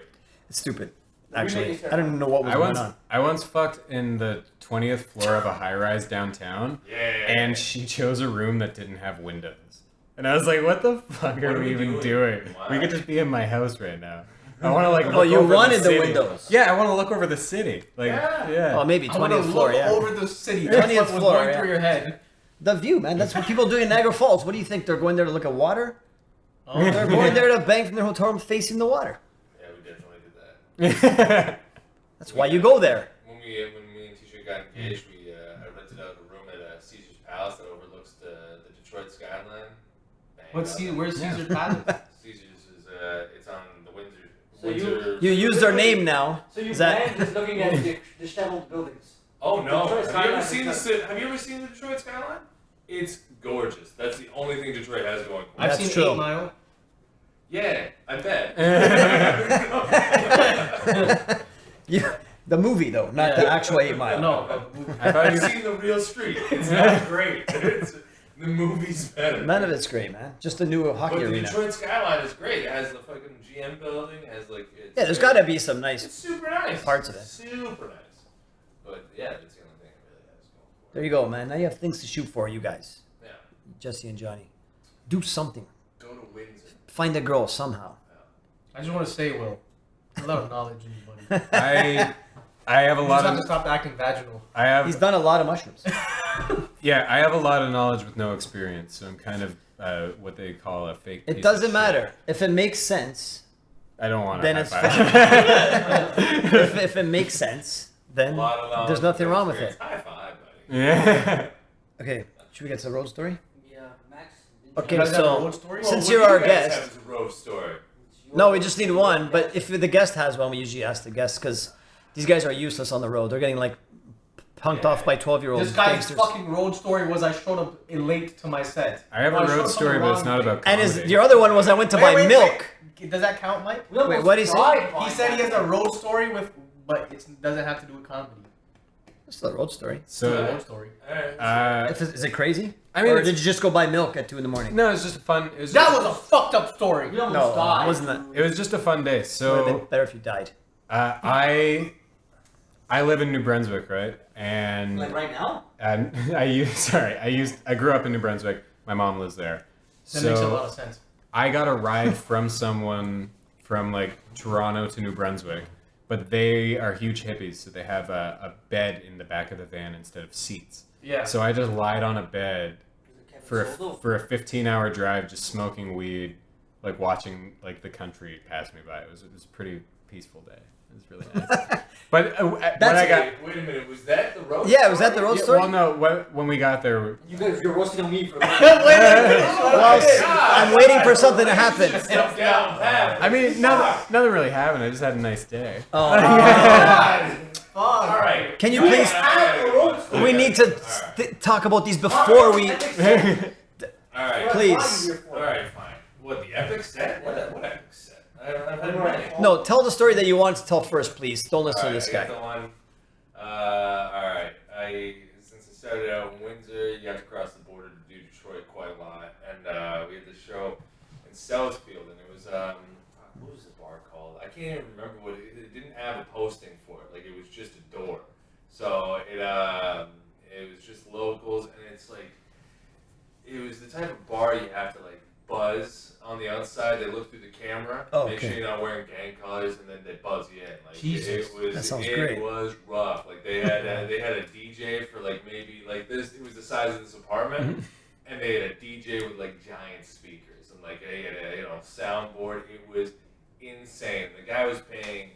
It's stupid, Remake actually. is I don't even know what was going on. I once fucked in the 20th floor of a high-rise downtown, Yeah. and she chose a room that didn't have windows. And I was like, what the fuck What are are we we even doing? doing? Why? We could just be in my house right now. I want to like. Oh, look you over wanted the city. windows. Yeah, I want to look over the city. Like, Yeah. yeah. Oh, maybe I want to 20th floor, look yeah. over the city. That's 20th what was floor, going yeah. through your head. The view, man. That's what people do in Niagara Falls. What do you think? They're going there to look at water? Oh, They're going there to bang from their hotel room facing the water. Yeah, we definitely did that. That's why you go there. When me and Tisha got engaged, I rented out a room at Caesar's Palace that overlooks the Detroit skyline. Where's Caesar Palace? Caesar's is it's on the Windsor. So you- Windsor. You use their name now. So you Is that? banged just looking at the disheveled buildings. Oh no! Detroit Have you ever skyline seen is Have you ever seen the Detroit skyline? It's gorgeous. That's the only thing Detroit has going for it. I've That's seen true. 8 Mile. Yeah, I bet. The movie, though, not the Yeah. actual 8 Mile. No. I thought you. I've seen the real street. It's not great. The movie's better. None of it's great, man. Just a new hockey But the arena. Detroit skyline is great. It has the fucking GM building. It has like. It's Yeah, there's got to be some It's nice. super nice. parts of it. Super nice. But yeah, that's the only thing it really has going for There it. you go, man. Now you have things to shoot for, you guys. Yeah. Jesse and Johnny. Do something. Go to Windsor. Find a girl somehow. I just want to say, Will, a lot of knowledge in you, buddy. I have a You lot just have to of. stop acting vaginal. I have. He's done a lot of mushrooms. Yeah, I have a lot of knowledge with no experience, so I'm kind of what they call a fake. It piece doesn't of matter. shit. If it makes sense, I don't want to. then it's fine. if it makes sense, then A lot of knowledge, there's nothing no wrong with it. experience. High five, buddy. Yeah. Okay, should we get to the road story? Yeah, Max. Okay, You guys have a so road story? since What you're do you our guys guest, have as a road story? no, we just need one. But if the guest has one, we usually ask the guest because these guys are useless on the road. They're getting like punked off by 12-year-old This guy's gangsters. fucking road story was I showed up late to my set. I have Well, a I showed road up story, on the but it's wrong not day. about And comedy. your other one was I went to buy milk. Wait. Does that count, Mike? We almost Wait, what did he say? died He by said he that. has a road story but it doesn't have to do with comedy. It's the road story. It's a So, road story. Alright. Is it crazy? I mean, or it's- did you just go buy milk at 2 a.m? no, it's just a fun. It was That just, was a fucked up story. We almost No, died. it wasn't that. It was just a fun day. Would have So been better if you died. I live in New Brunswick, right? And Like right now? I grew up in New Brunswick. My mom lives there. That makes a So lot of sense. I got a ride from someone from like Toronto to New Brunswick, but they are huge hippies, so they have a bed in the back of the van instead of seats. Yeah. So I just lied on a bed for Kevin for a 15-hour drive, just smoking weed, like watching like the country pass me by. It was a pretty peaceful day. It was really nice. But when I got Wait a minute, was that the road? Yeah, was that the road yeah, story? well, no, when we got there, You're roasting on me for Well, I'm waiting for something to happen. Step down path. I mean, nothing really happened. I just had a nice day. Oh, God. All right. Can you please? We need to talk about these before we. All right. Please. All right, fine. What, the epic set? What epic set? I've had many. No, tell the story that you want to tell first, please. Don't listen to this I got guy. the one. All right. Since I started out in Windsor, you have to cross the border to do Detroit quite a lot, and we had this show in Southfield, and it was what was the bar called? I can't even remember what it didn't have a posting for it. Like it was just a door, so it was just locals, and it's like it was the type of bar you have to like buzz on the outside. They look through the camera, make sure you're not wearing gang colors, and then they buzz you in. Like Jesus, that sounds great. It was rough. Like they had a DJ for like maybe like this. It was the size of this apartment, and they had a DJ with like giant speakers and like they had a soundboard. It was insane. The guy was paying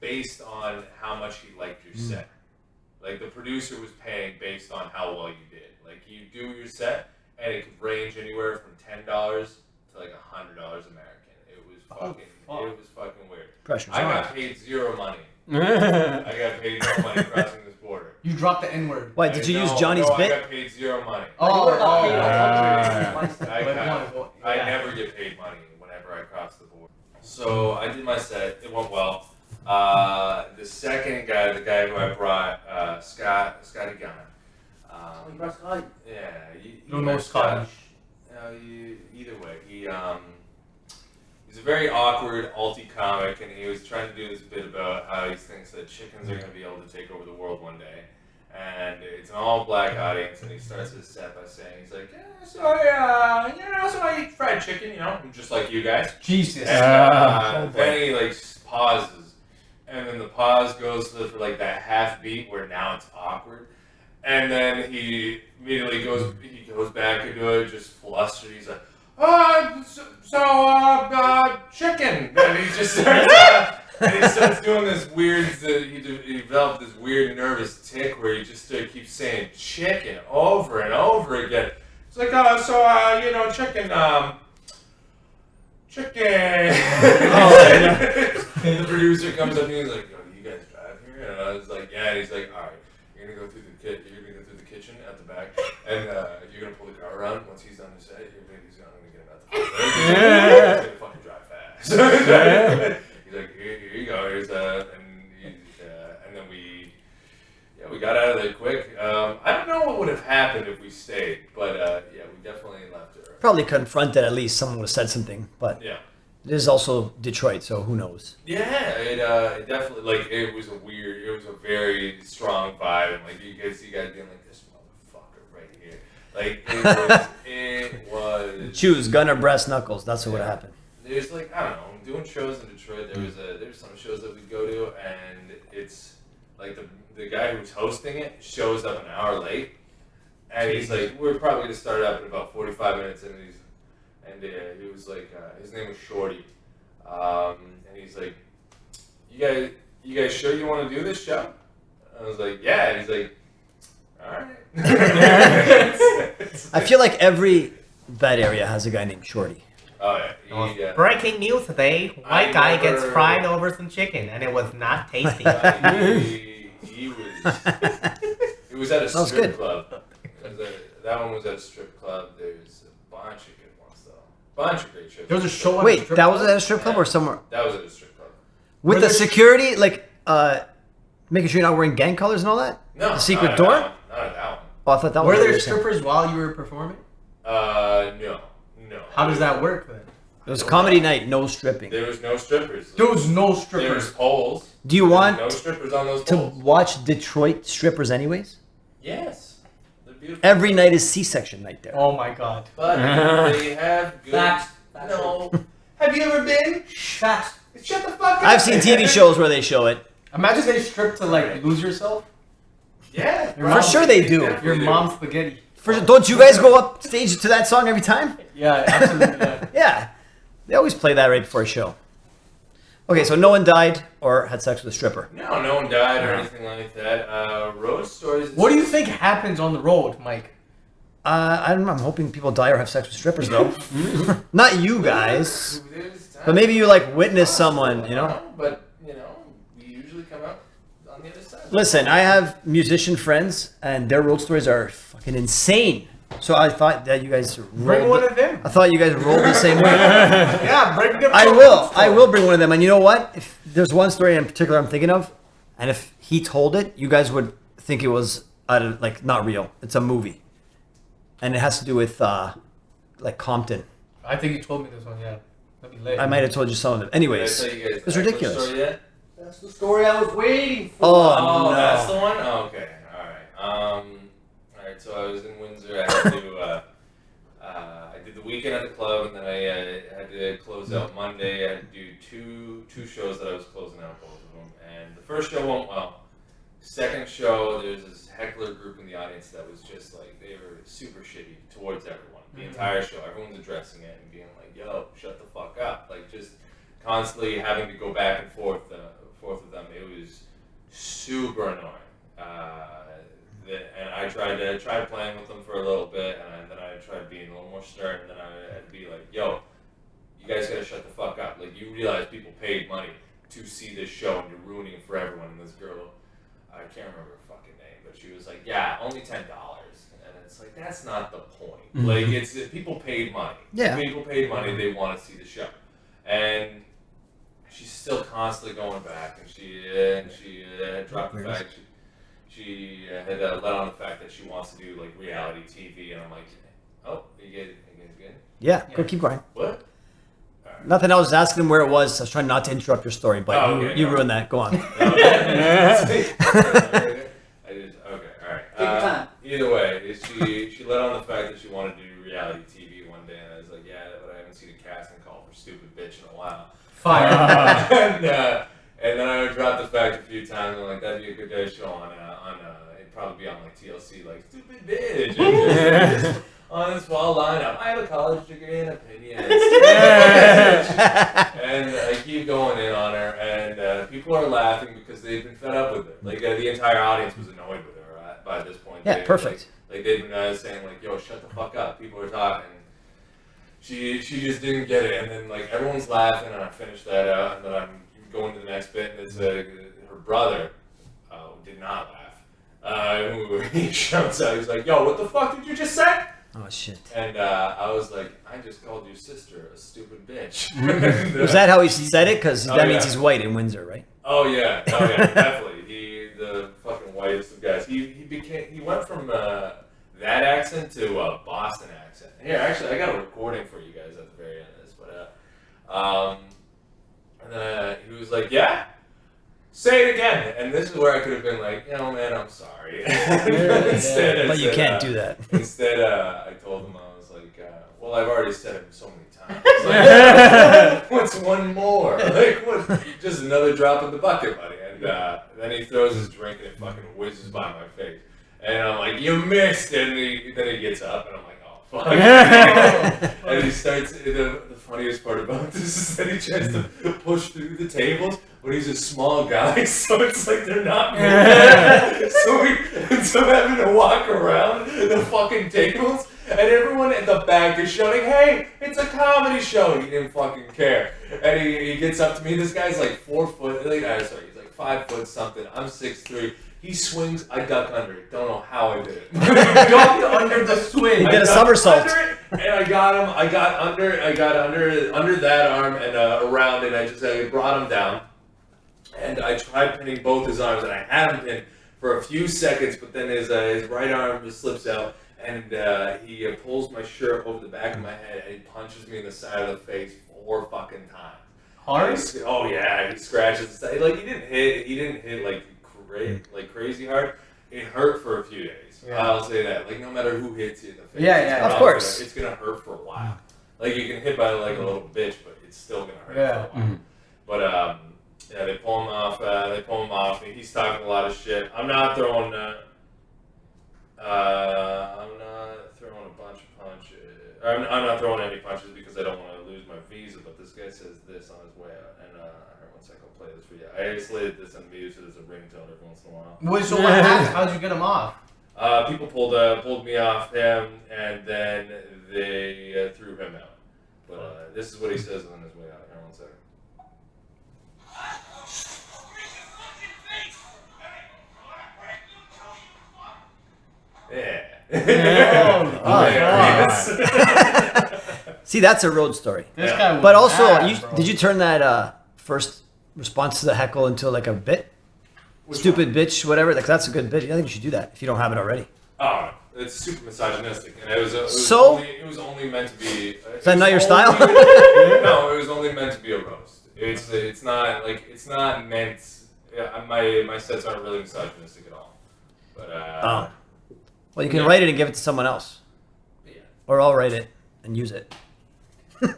based on how much he liked your set. Like the producer was paying based on how well you did. Like you do your set, and it could range anywhere from $10 to like $100 American. It was fucking weird. Pressure's I on. got paid zero money. I got paid no money crossing this border. You dropped the N-word. Why did you use Johnny's I bit? got paid zero money. I never get paid money whenever I cross the border. So I did my set. It went well. The second guy, the guy who I brought, Scotty Gunn. Yeah. No Scottish. Either way, he's a very awkward alti comic, and he was trying to do this bit about how he thinks that chickens are going to be able to take over the world one day. And it's an all-black audience, and he starts his set by saying, he's like, so I eat fried chicken, just like you guys. Jesus. And then he like pauses, and then the pause goes for like that half beat where now it's awkward. And then he immediately goes back into it, just flustered. He's like, chicken. And he just starts, doing this weird, he developed this weird nervous tick where he just keeps saying chicken over and over again. It's like, chicken, chicken. And the producer comes up and he's like, you guys drive here? And I was like, yeah. And he's like, all right. You're gonna go through the kitchen at the back, and you're gonna pull the car around. Once he's done his set, he's gonna get him out the front. He's gonna fucking drive fast. He's like, here you go. Here's and then we got out of there quick. I don't know what would have happened if we stayed, but we definitely left her. Probably confronted at least. Someone would have said something, but Yeah. it is also Detroit, so who knows? Yeah, it definitely it was a very strong vibe. Like you guys being like this motherfucker right here. Like it was. Choose gun or brass knuckles. That's what would happen. There's I don't know, doing shows in Detroit. There's some shows that we go to, and it's like the guy who's hosting it shows up an hour late, and he's like, we're probably gonna start up in about 45 minutes, and he was like, his name was Shorty, and he's like, you guys sure you want to do this show? I was like, yeah. And he's like, all right. I feel like every bad area has a guy named Shorty. Oh yeah. Breaking news today: white guy gets fried over some chicken, and it was not tasty. He was at a strip club. That one was at a strip club. There's a bunch of good ones though. Bunch of great shows. There was a show at a Wait, strip that club? was at a strip club or somewhere? That was at a strip club. With Were the there- security, making sure you're not wearing gang colors and all that? No, The secret not door? At that one. Not at that one. Oh, I thought that Were was what you there saying. strippers while you were performing? No. How does that work then? It was comedy night, no stripping. There was no strippers. There was no There was strippers. poles. Do you want No strippers on those to poles. watch Detroit strippers anyways? Yes. They're beautiful. Every night is C-section night there. Oh my god. But they have good. Facts. No. Have you ever been? Facts. Shut the fuck up. I've seen TV shows where they show it. Imagine they strip to lose yourself. Yeah. For sure they do. definitely Your do. mom's spaghetti. Don't you guys go up stage to that song every time? Yeah, absolutely. Yeah. Yeah. They always play that right before a show. Okay, so no one died or had sex with a stripper. No one died or anything like that. Road stories. What do you think happens on the road, Mike? I'm hoping people die or have sex with strippers, though. Not you guys. There's times- But maybe you, witness someone, But, we usually come out on the other side. Listen, I have musician friends, and their road stories are fucking insane. So I thought that you guys Bring one of them. I thought you guys rolled the same way. Yeah, bring them. I will. I will bring one of them. And you know what? If there's one story in particular I'm thinking of, and if he told it, you guys would think it was like not real. It's a movie, and it has to do with like Compton. I think you told me this one. Yeah, that'd be late. I might have told you some of it. Anyways, Did I tell you guys it's the Eckler ridiculous. story yet? That's the story I was waiting for. Oh, no. That's the one? Oh, okay. Alright, so I was in Windsor. I had to, I did the weekend at the club, and then I had to close out Monday. I had to do two shows that I was closing out, both of them. And the first show went well. Second show, there's this heckler group in the audience that was just like, they were super shitty towards everyone. The entire show, everyone's addressing it and being like, yo, shut the fuck up. Like, just constantly having to go back and forth with them. It was super annoying. And I tried playing with them for a little bit, and then I tried being a little more stern, and then I'd be like, yo, you guys gotta shut the fuck up. Like, you realize people paid money to see this show, and you're ruining it for everyone. And this girl, I can't remember her fucking name, but she was like, yeah, only $10. And it's like, that's not the point. Mm-hmm. Like, it's people paid money. Yeah. People paid money, they want to see the show. And she's still constantly going back, and she dropped the fact she had let on the fact that she wants to do like reality TV, and I'm like, oh, you guys good? Yeah, go keep going. What? Right. Nothing. I was asking him where it was. I was trying not to interrupt your story, but you ruined that. Go on. Okay, all right. Take your time. Either way, she let on the fact that she wanted to do reality TV one day, and I was like, yeah, but I haven't seen a casting call for Stupid Bitch in a while. Fire. And then I would drop the fact a few times. I'm like, that'd be a good day show on it'd probably be on like TLC, like Stupid Bitch. And just on this wall lineup, I have a college degree in opinions. And I keep going in on her, and people are laughing because they've been fed up with her. Like the entire audience was annoyed with her by this point. Yeah, perfect. Like they've been saying like, yo, shut the fuck up. People are talking. She just didn't get it, and then like everyone's laughing, and I finished that out, and then I'm going to the next bit, and it's her brother did not laugh. He shouts out, he's like, yo, what the fuck did you just say? Oh shit. And I was like, I just called your sister a stupid bitch. Was that how he said it? Because that means yeah. he's white in Windsor, right? Oh yeah, definitely. The fucking whitest of guys. He went from that accent to a Boston accent. Here, actually, I got a recording for you guys at the very end of this, but and then he was like, yeah, say it again. And this is where I could have been like, you know, man, I'm sorry. Instead, But you can't do that. Instead, I told him, I was like, well, I've already said it so many times. Like, what's one more? Like, what? Just another drop in the bucket, buddy. And then he throws his drink and it fucking whizzes by my face. And I'm like, you missed. And then he gets up and I'm like, oh, fuck. And he starts, the funniest part about this is that he tries to push through the tables, but he's a small guy, so it's like they're not moving. So he ends up having to walk around the fucking tables, and everyone at the back is shouting, hey, it's a comedy show. He didn't fucking care. And he gets up to me. This guy's like 4 foot, he's like 5 foot something. I'm 6'3". He swings, I duck under it. Don't know how I did it. Ducked under the swing. You did a somersault. And I got him. I got under that arm and around it. I brought him down, and I tried pinning both his arms, and I had him pinned for a few seconds, but then his right arm just slips out, and he pulls my shirt over the back of my head, and he punches me in the side of the face 4 fucking times. Hard? Oh yeah, he scratches. Like he didn't hit like crazy hard. It hurt for a few days. Yeah. I'll say that. Like no matter who hits you in the face, Yeah, of course. it's gonna hurt for a while. Like you can hit by like a little bitch, but it's still gonna hurt for a while. But yeah, they pull him off. He's talking a lot of shit. I'm not throwing a bunch of punches. I'm not throwing any punches because I don't want to lose my visa. But this guy says this on his way out, and one second, I'll play this for you. I isolated this and used it as a ringtone every once in a while. Wait, so what happened? How'd you get him off? People pulled me off him, and then they threw him out. But this is what he says on his way out. Here, one second. See, that's a road story. This guy was But also, mad, bro. did you turn that first response to the heckle into like a bit? Stupid bitch, whatever. Like that's a good bit. I think you should do that if you don't have it already. Oh, it's super misogynistic, and it was only meant to be. Is that not your style? No, it was only meant to be a roast. It's not meant. Yeah, my sets aren't really misogynistic at all. But Well, you can write it and give it to someone else, yeah. or I'll write it and use it.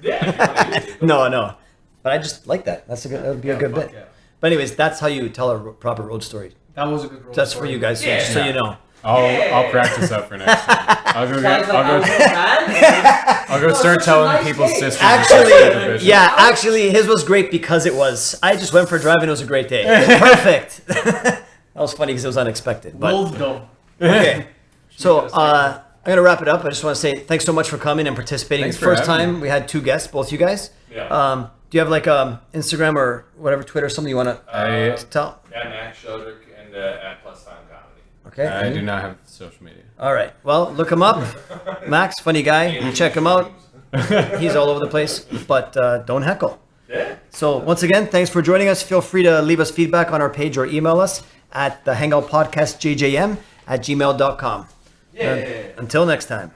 Yeah. If you want to use it, No. But I just like that. That would be a good bit. Yeah. But anyways, that's how you tell a proper road story. That was a good role. That's for you guys, so, just so you know. I'll practice up for next time. I'll go start such a telling nice people's day. sisters. Actually, his was great because it was. I just went for a drive and it was a great day. It was perfect. That was funny because it was unexpected. But Will's go. okay, so I'm gonna wrap it up. I just want to say thanks so much for coming and participating. Thanks for First having time we had two guests, both you guys. Yeah. Do you have like Instagram or whatever, Twitter, something you want to tell? At Max Sheldrick and at Plus Time Comedy. Okay. I do not have social media. All right. Well, look him up. Max, funny guy. Check him out. He's all over the place, but don't heckle. Yeah. So once again, thanks for joining us. Feel free to leave us feedback on our page or email us at the Hangout Podcast JJM@gmail.com. Yeah. Until next time.